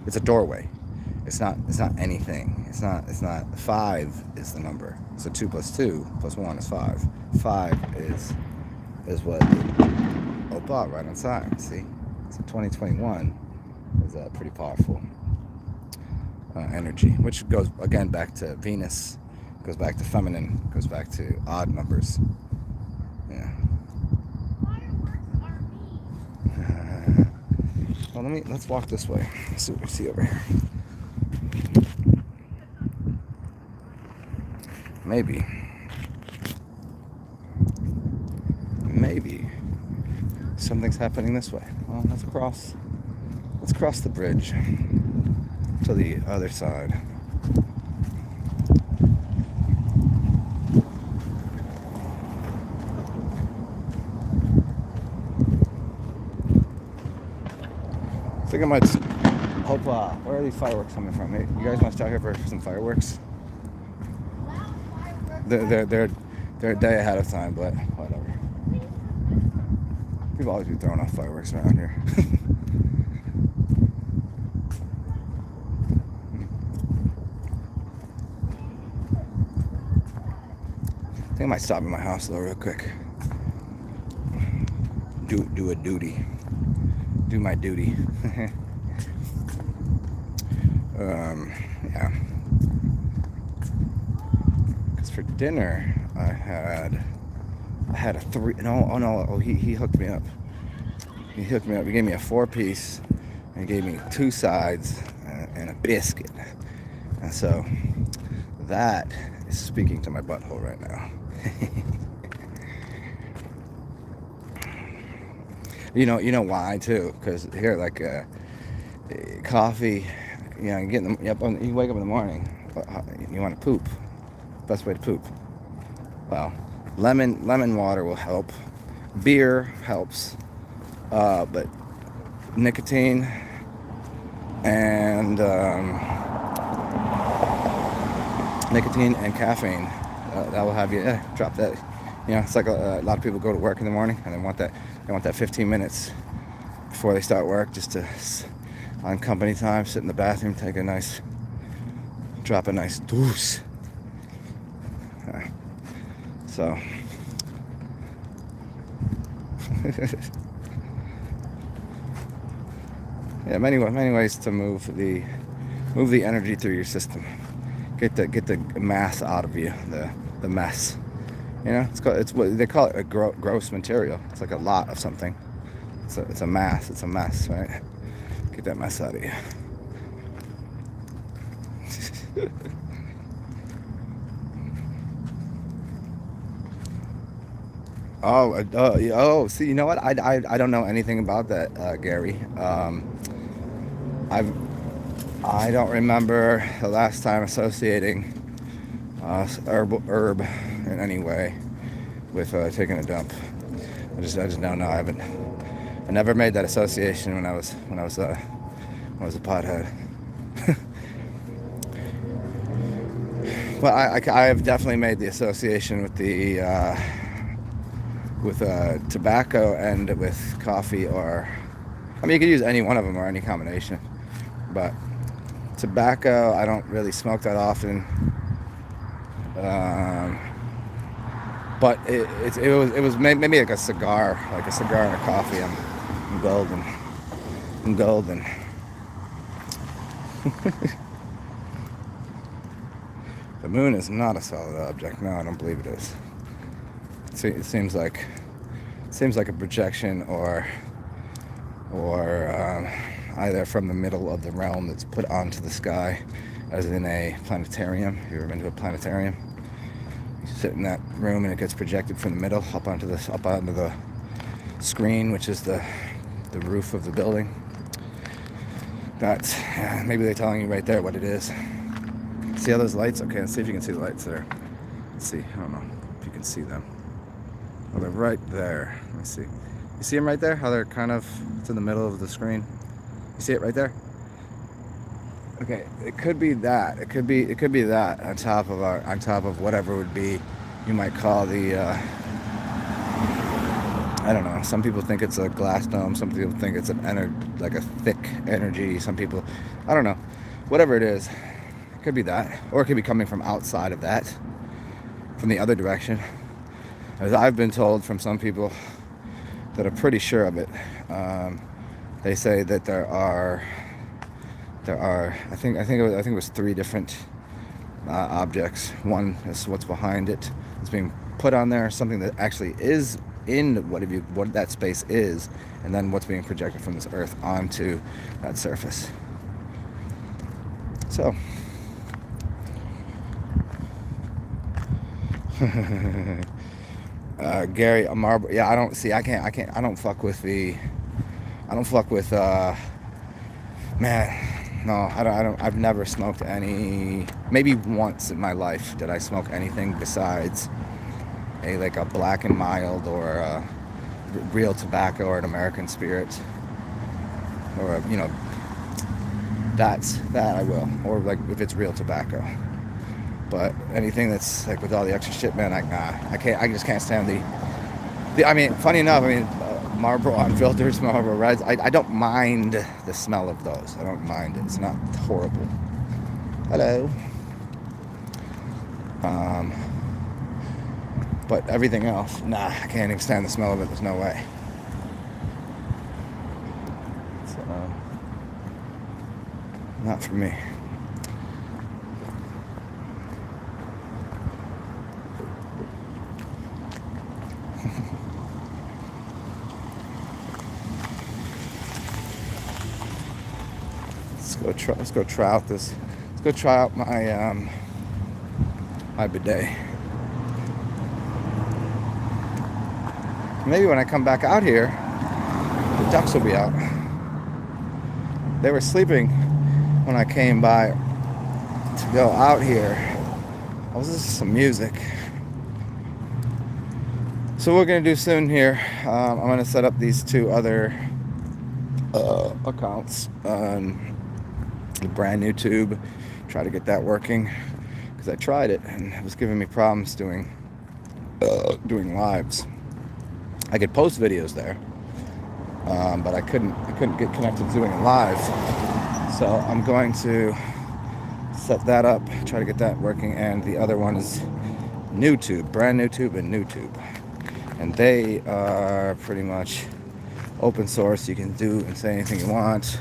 It's a doorway. It's not anything. It's not 5 is the number. So 2 plus 2 plus 1 is 5. 5 is what Opa right on side. See, so 2021 is a pretty powerful energy, which goes again back to Venus, goes back to feminine, goes back to odd numbers. Yeah. Well, let's walk this way. Let's see what we see over here. Maybe Something's happening this way. Well, let's cross. Let's cross the bridge to the other side. I think I might hope. Where are these fireworks coming from? Hey, you guys want to start here for some fireworks? They're a day ahead of time, but whatever. People always be throwing off fireworks around here. I think I might stop at my house though real quick. Do a duty. Do my duty. Yeah. Because for dinner I had a three. No. He hooked me up. He hooked me up. He gave me a 4-piece and he gave me 2 sides and a biscuit. And so that is speaking to my butthole right now. You know why too? Because here, like coffee, you wake up in the morning, you want to poop. Best way to poop. Well, lemon water will help. Beer helps, but nicotine and caffeine that will have you drop that. It's like a lot of people go to work in the morning and they want that 15 minutes before they start work just to, on company time, sit in the bathroom, drop a nice deuce. So yeah, many ways to move the energy through your system. Get the mass out of you, the mess. It's what they call it, a gross material. It's like a lot of something. It's a mass. It's a mess, right? Get that mess out of you. See, you know what? I don't know anything about that, Gary. I don't remember the last time associating herb in any way with taking a dump. I just don't know. I never made that association when I was a pothead. But I have definitely made the association with the tobacco and with coffee, or you could use any one of them or any combination. But tobacco, I don't really smoke that often. But it was maybe like a cigar and a coffee. I'm golden. The moon is not a solid object. No, I don't believe it is. It seems like a projection or either from the middle of the realm that's put onto the sky, as in a planetarium. Have you ever been to a planetarium? You sit in that room and it gets projected from the middle up onto the screen, which is the roof of the building. That's maybe they're telling you right there what it is. See all those lights? Okay, let's see if you can see the lights there. Let's see. I don't know if you can see them. Oh, they're right there. Let me see. You see them right there? How they're it's in the middle of the screen. You see it right there? Okay, it could be that. It could be that on top of whatever would be, you might call the. I don't know. Some people think it's a glass dome. Some people think it's like a thick energy. Some people, I don't know. Whatever it is, it could be that, or it could be coming from outside of that, from the other direction. As I've been told from some people that are pretty sure of it, they say that there are. I think it was 3 different objects. One is what's behind it. It's being put on there. Something that actually is in what that space is, and then what's being projected from this earth onto that surface. So. Gary Marble. Yeah, I don't see. I can't. I can't. I don't fuck with the. I don't fuck with. Man, no. I don't. I don't. I've never smoked any. Maybe once in my life did I smoke anything besides a like a black and mild or a real tobacco or an American spirit or a, that I will, or like if it's real tobacco. But anything that's like with all the extra shit, man, I can't. I just can't stand the. I mean, funny enough, I mean, Marlboro unfiltered, Marlboro Reds. I don't mind the smell of those. I don't mind it. It's not horrible. Hello. Um, but everything else, nah, I can't even stand the smell of it. There's no way. So, not for me. Let's go try out this. Let's go try out my bidet. Maybe when I come back out here, the ducks will be out. They were sleeping when I came by to go out here. I was listening to some music. So what we're gonna do soon here, I'm gonna set up these two other accounts on a brand new tube. Try to get that working because I tried it and it was giving me problems doing lives. I could post videos there, but I couldn't get connected to doing it live. So I'm going to set that up, try to get that working, and the other one is NewTube, brand new tube and NewTube, and they are pretty much open source. You can do and say anything you want,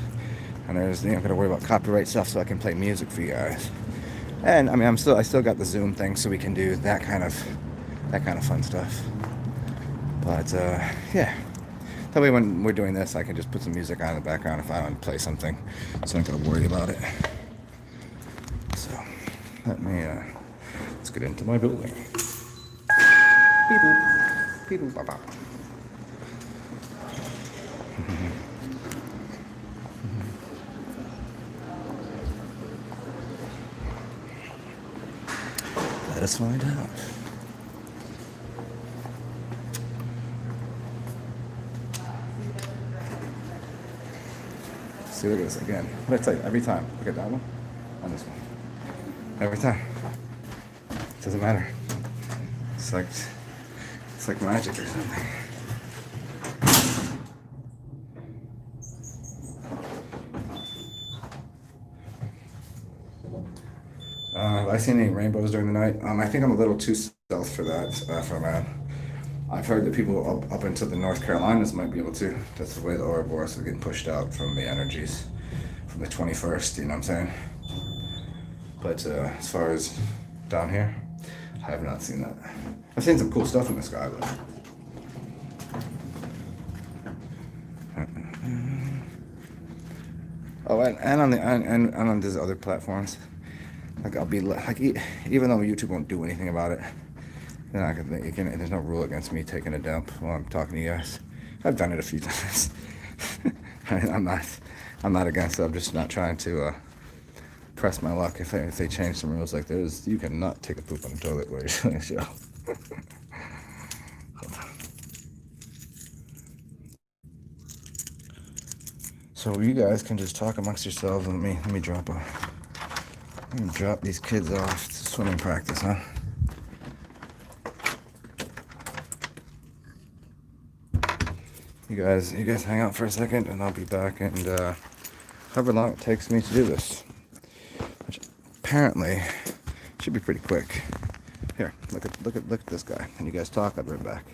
and there's you don't got to worry about copyright stuff, so I can play music for you guys. And I mean, I still got the Zoom thing, so we can do that kind of fun stuff. But yeah, that way when we're doing this, I can just put some music on in the background if I want to play something, so I'm not gonna worry about it. So let me let's get into my building. Beep boop, beep boop, bop, bop. Let us find out. See, look at this again. What I tell you, every time. Look at that one and this one. Every time. It doesn't matter. It's like magic or something. Have I seen any rainbows during the night? I think I'm a little too stealth for that, for a man. I've heard that people up into the North Carolinas might be able to. That's the way the Ouroboros is getting pushed out from the energies from the 21st, you know what I'm saying? But as far as down here, I have not seen that. I've seen some cool stuff in the sky, but. Oh, and on the and on these other platforms, like I'll be like, even though YouTube won't do anything about it, then there's no rule against me taking a dump while I'm talking to you guys. I've done it a few times. I'm not against it. I'm just not trying to press my luck. If they change some rules, like you cannot take a poop on the toilet while you're doing a show. So you guys can just talk amongst yourselves and let me drop these kids off to swimming practice, huh? You guys hang out for a second and I'll be back, and however long it takes me to do this, which apparently should be pretty quick. Here, look at this guy, and you guys talk. I'll be right back.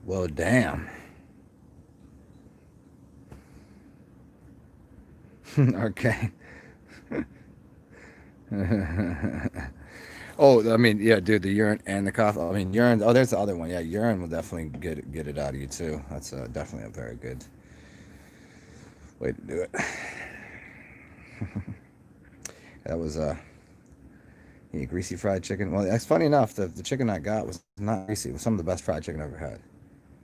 Well, damn. Okay. Oh, I mean, yeah, dude, the urine and the cough. I mean, urine. Oh, there's the other one. Yeah, urine will definitely get it out of you too. That's definitely a very good way to do it. That was yeah, greasy fried chicken. Well, it's funny enough. The chicken I got was not greasy. It was some of the best fried chicken I've ever had.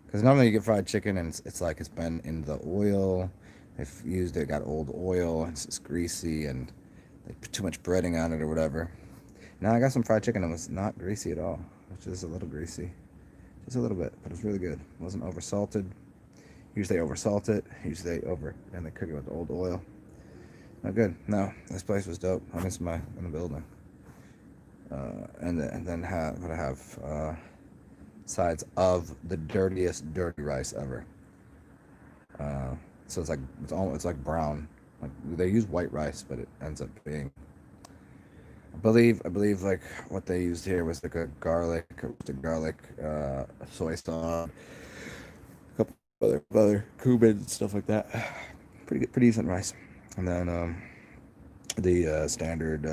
Because normally you get fried chicken and it's like it's been in the oil. They've used it, got old oil. It's greasy and they put too much breading on it or whatever. Now I got some fried chicken and it was not greasy at all. It was just a little greasy. Just a little bit, but it was really good. It wasn't over salted. Usually they oversalt it. Usually and they cook it with old oil. Not good. No, this place was dope. I miss my in the building. And then what I have sides of the dirtiest dirty rice ever. Uh, so it's like brown. Like they use white rice, but it ends up being. I believe like what they used here was like a garlic, soy sauce, a couple other cumin and stuff like that. Pretty good, pretty decent rice. And then the standard,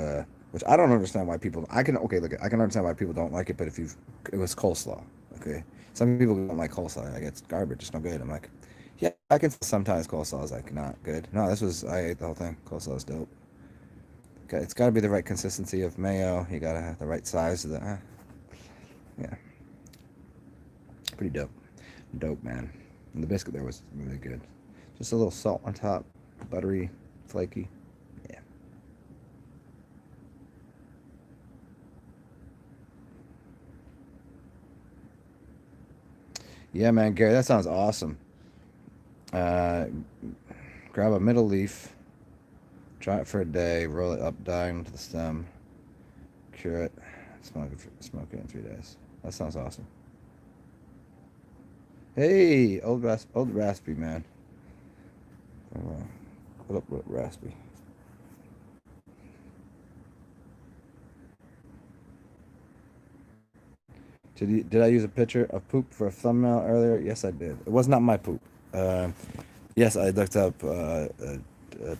which I don't understand why people. I can okay look. I can understand why people don't like it, but if you, it was coleslaw. Okay, some people don't like coleslaw. Like it's garbage. It's no good. I'm like, yeah, I can sometimes coleslaw is like not good. No, this was I ate the whole thing. Coleslaw is dope. Okay, it's got to be the right consistency of mayo. You gotta have the right size of the. Yeah, pretty dope. Dope, man. And the biscuit there was really good. Just a little salt on top, buttery, flaky. Yeah. Yeah, man, Gary, that sounds awesome. Uh, grab a middle leaf, dry it for a day, roll it up, down to the stem, cure it, smoke it in 3 days. That sounds awesome. Hey, old raspy man. What up, raspy? Did I use a picture of poop for a thumbnail earlier? Yes, I did. It was not my poop. Uh, yes, I looked up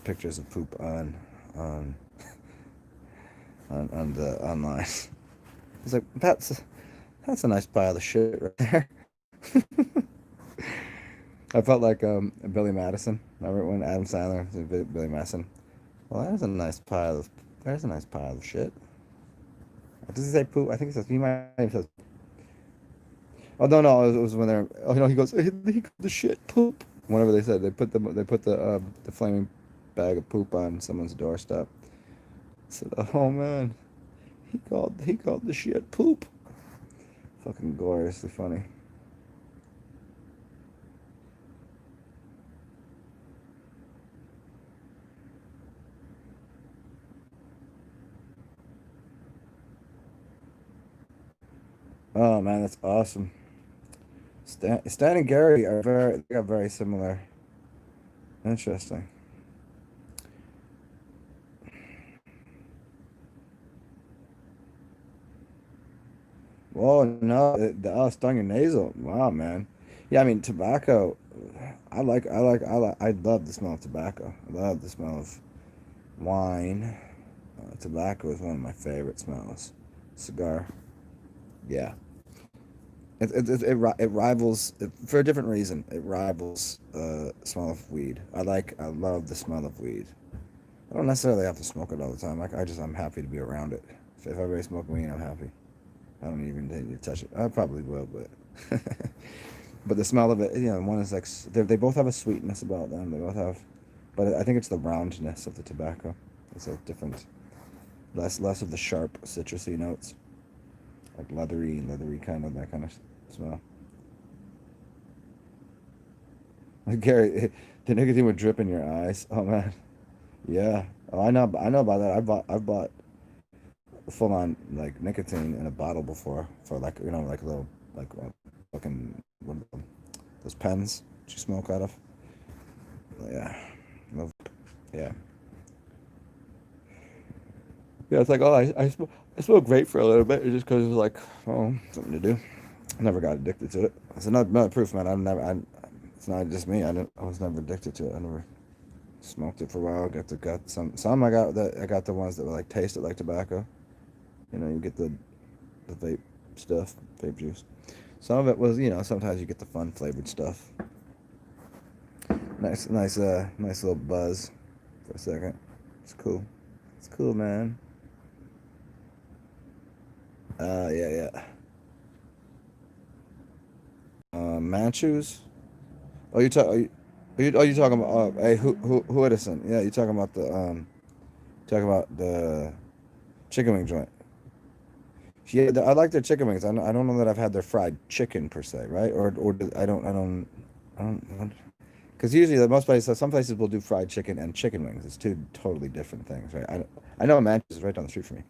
pictures of poop on on the online. It's like that's a nice pile of shit right there. I felt like Billy Madison. Remember when Adam Sandler was Billy Madison? Well, there's a nice pile of shit. Does he say poop? I think he says he might have says. Oh no, it was when they're. Oh no, he goes. He called the shit poop. Whenever they said they put the flaming bag of poop on someone's doorstep. I said, oh man, he called the shit poop. Fucking gloriously funny. Oh man, that's awesome. Stan and Gary are very similar. Interesting. Oh no, stung your nasal. Wow, man. Yeah, I mean tobacco. I love the smell of tobacco. I love the smell of wine. Tobacco is one of my favorite smells. Cigar. Yeah. It rivals for a different reason. It rivals smell of weed. I love the smell of weed. I don't necessarily have to smoke it all the time. I'm happy to be around it. If everybody's smoking weed, I'm happy. I don't even need to touch it. I probably will, but but the smell of it, one is like they both have a sweetness about them. They both have, but I think it's the roundness of the tobacco. It's a different, less of the sharp citrusy notes, like leathery kind of that kind of smell. Like Gary, the nicotine would drip in your eyes. Oh man, yeah. Oh, I know about that. I've bought full on like nicotine in a bottle before for like like a little like fucking what are those pens that you smoke out of. Yeah, love. Yeah, yeah. It's like I smoke great for a little bit just because it's like something to do. I never got addicted to it. It's another proof, man. It's not just me. I was never addicted to it. I never smoked it for a while. Got some. I got the ones that were like tasted like tobacco. You know, you get the vape stuff, vape juice. Some of it was, sometimes you get the fun flavored stuff. Nice little buzz for a second. It's cool. It's cool, man. Yeah. Manchus. Oh, you talking about? Hey, who Edison? Yeah, you talking about the chicken wing joint. Yeah, I like their chicken wings. I don't know that I've had their fried chicken per se, right? I don't. Because usually most places, some places will do fried chicken and chicken wings. It's two totally different things, right? I know Manchus is right down the street from me.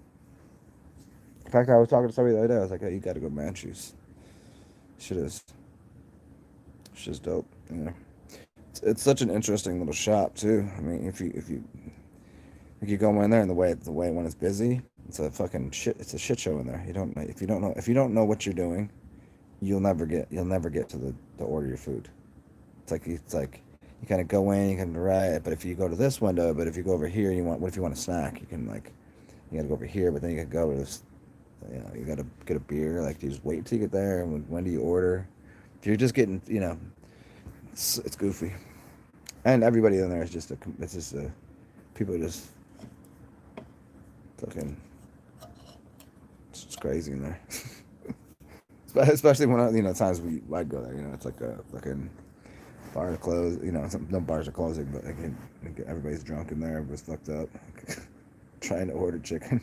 In fact, I was talking to somebody the other day. I was like, "Hey, you got to go Manchus. Shit is, shit's dope. You know, it's such an interesting little shop too. I mean, if you go in there and the way when it's busy, it's a fucking shit. It's a shit show in there. You don't if you don't know what you're doing, you'll never get to the order your food. It's like you kind of go in, you can right, but if you go to this window, but if you go over here, what if you want a snack? You can like you got to go over here, but then you got to go to this. You got to get a beer. Like you just wait till you get there, and when do you order? If you're just getting, it's goofy, and everybody in there is it's just a people just fucking it's just crazy in there. Especially when times I go there, it's like a fucking bar to close. No bars are closing, but everybody's drunk in there. Everybody's fucked up, trying to order chicken.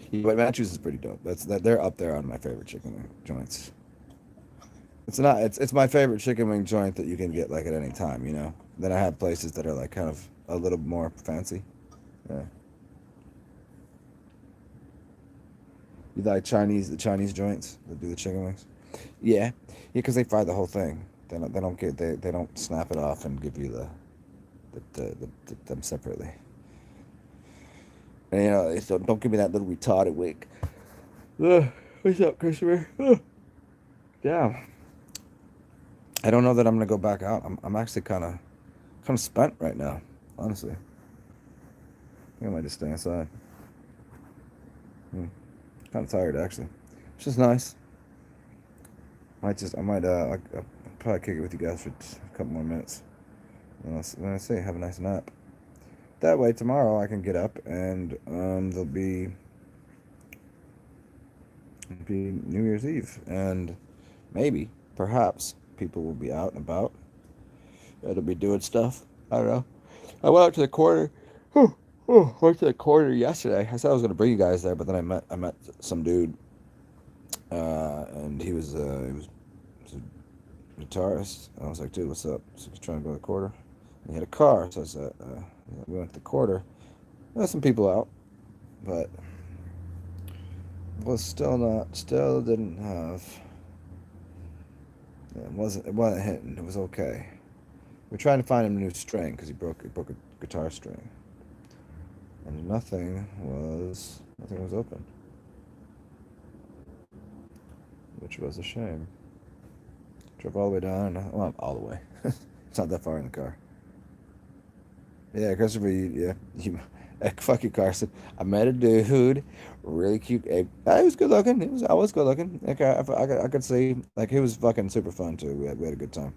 Yeah, but Matthews is pretty dope. They're up there on my favorite chicken wing joints. It's not. It's my favorite chicken wing joint that you can get like at any time. Then I have places that are like kind of a little more fancy. Yeah. You like the Chinese joints that do the chicken wings? Yeah, yeah, because they fry the whole thing. They don't snap it off and give you them separately. And so don't give me that little retarded wig. What's up, Christopher? Yeah, I don't know that I'm gonna go back out. I'm actually kind of spent right now, honestly. I think I might just stay inside. Kind of tired actually, which is nice. I'll probably kick it with you guys for a couple more minutes. And then I say have a nice nap. That way tomorrow I can get up and there'll be New Year's Eve and maybe perhaps people will be out and about. It'll be doing stuff. I don't know. I went out to the quarter. Went to the quarter yesterday. I said I was gonna bring you guys there, but then I met some dude, and he was a guitarist. I was like, dude, what's up? So he's trying to go to the quarter. And he had a car, so I said, we went to the quarter. There were some people out, but still didn't have. It wasn't hitting. It was okay. We're trying to find him a new string because he broke a guitar string, and nothing was open, which was a shame. Drove all the way down. Well, all the way. It's not that far in the car. Yeah, Christopher. Fuck you, Carson. I met a dude, really cute. He was good looking. I was good looking. Like I could see. Like he was fucking super fun too. We had a good time.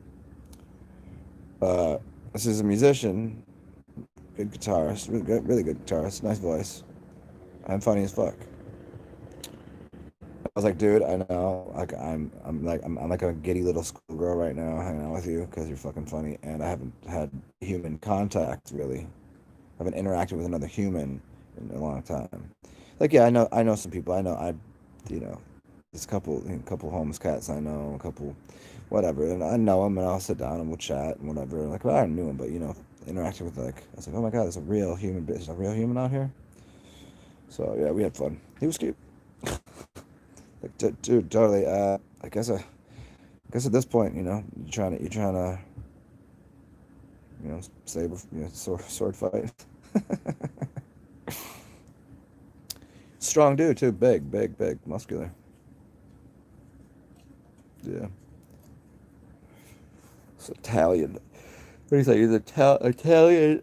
Uh, this is a musician, good guitarist, really good guitarist, nice voice, and funny as fuck. I was like, dude, I know, like I'm like a giddy little schoolgirl right now, hanging out with you because you're fucking funny, and I haven't had human contact really. I haven't interacted with another human in a long time. Like, yeah, I know some people. You know, there's a couple homeless cats I know, a couple, whatever, and I know them, and I'll sit down and we'll chat and whatever. Like, well, I knew him, but interacting with I was like, oh my god, there's a real human out here. So yeah, we had fun. He was cute. Like, dude, totally. I guess at this point, you're trying to, saber, sword fight. Strong dude too. Big, big, big, muscular. Yeah. It's Italian. What do you say? He's Italian,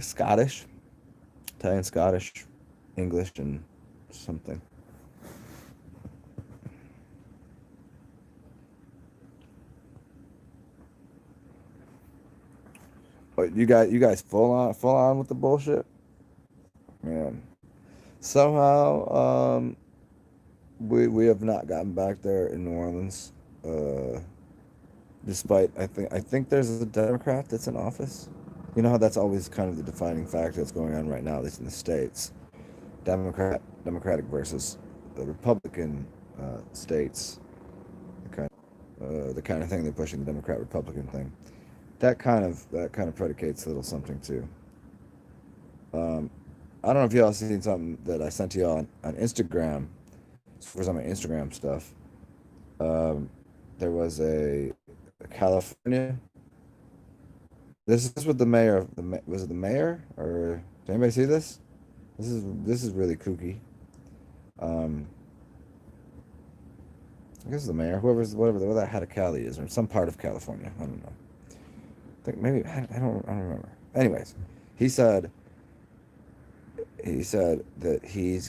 Scottish, Italian, Scottish, English, and something. But you guys full on with the bullshit, man. Somehow, we have not gotten back there in New Orleans. Uh, Despite I think there's a Democrat that's in office. You know how that's always kind of the defining factor that's going on right now, at least in the states. Democratic versus the Republican states. The kind of thing they're pushing, the Democrat Republican thing. That kind of predicates a little something too. Um, I don't know if y'all seen something that I sent to y'all on Instagram for some of my Instagram stuff. Um, there was a California. This is what the mayor of was it the mayor or did anybody see this? This is really kooky. Um, I guess the mayor, whatever that had a Cali is, or some part of California. I don't know. I think maybe I don't remember. Anyways, he said he said that he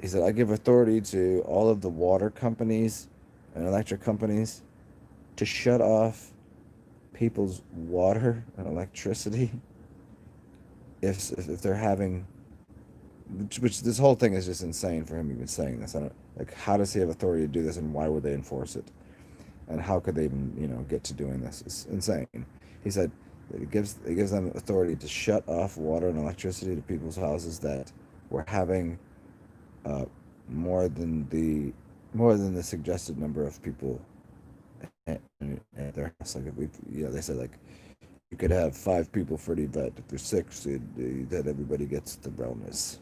said I give authority to all of the water companies and electric companies to shut off people's water and electricity if they're having which this whole thing is just insane for him even saying this. I don't like how does he have authority to do this and why would they enforce it? And how could they even, get to doing this? It's insane. He said it gives them authority to shut off water and electricity to people's houses that were having uh, more than the more than the suggested number of people at their house. Like if they said like you could have 5 people for the event. If there's 6, that everybody gets the wellness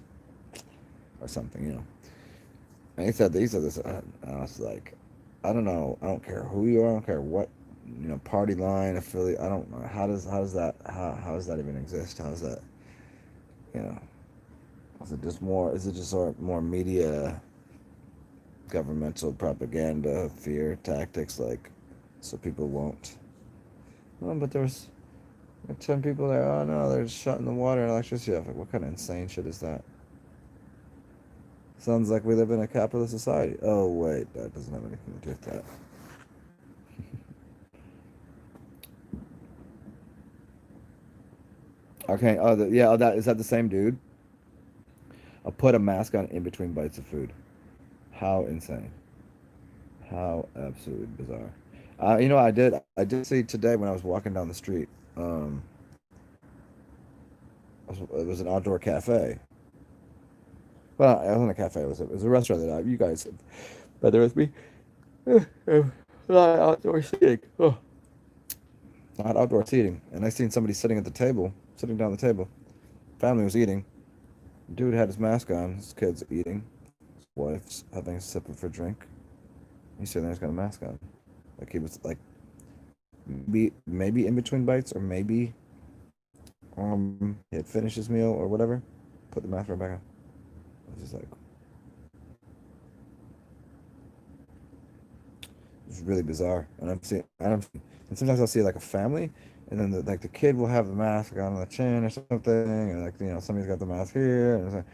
or something. And he said this. I was like, I don't know. I don't care who you are. I don't care what party line affiliate. I don't know how does that even exist? How is that you know? Is it just more? Is it just sort of more media, governmental propaganda, fear tactics, like so people won't? Oh, but there was like 10 people there. Oh no, they're just shutting the water and electricity off. Like, what kind of insane shit is that? Sounds like we live in a capitalist society. Oh wait, that doesn't have anything to do with that. Okay. Oh, yeah. Oh, that is that the same dude? I'll put a mask on in between bites of food. How insane! How absolutely bizarre. I did see today when I was walking down the street. Um, it was an outdoor cafe. Well, it wasn't a cafe. It was a restaurant that you guys have been there with me. Not outdoor seating. Oh, not outdoor seating. And I seen somebody sitting at the table, sitting down the table. Family was eating. Dude had his mask on. His kids eating. His wife's having a sip of her drink. He's sitting there, he's got a mask on. Like he was like maybe in between bites, or maybe he had finished his meal or whatever. Put the mask right back on. It's just like it's really bizarre. And sometimes I'll see like a family, and then the kid will have the mask on the chin or something, and like somebody's got the mask here, and then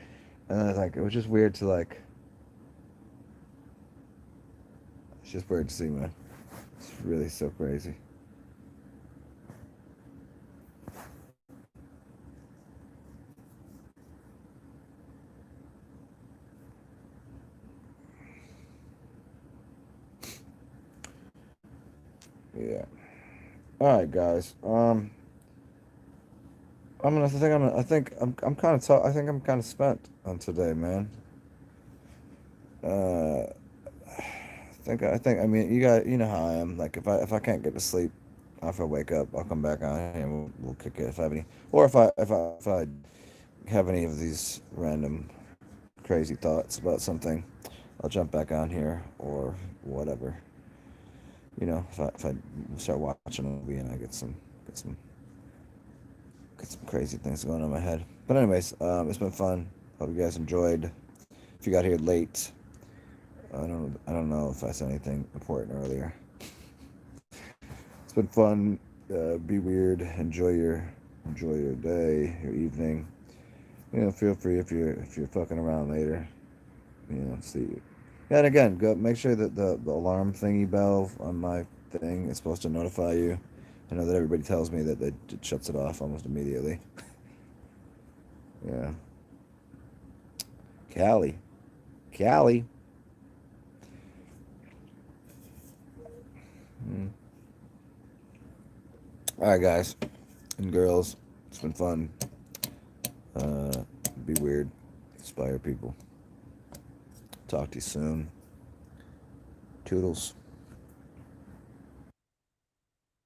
it's like it was just weird to like. It's just weird to see, man. It's really so crazy. Yeah. All right, guys. I think I'm kind of spent on today, man. Uh, I mean, you know how I am. Like if I can't get to sleep, if I wake up, I'll come back on and we'll kick it if I have any, or if I have any of these random crazy thoughts about something, I'll jump back on here or whatever. If I start watching a movie and I get some crazy things going on in my head. But anyways, it's been fun. Hope you guys enjoyed. If you got here late, I don't know if I said anything important earlier. It's been fun. Be weird. Enjoy your day, your evening. Feel free if you're fucking around later. See. And again, go make sure that the alarm thingy bell on my thing is supposed to notify you. I know that everybody tells me that it shuts it off almost immediately. Yeah. Callie. Mm. All right, guys and girls. It's been fun. Be weird. Inspire people. Talk to you soon. Toodles.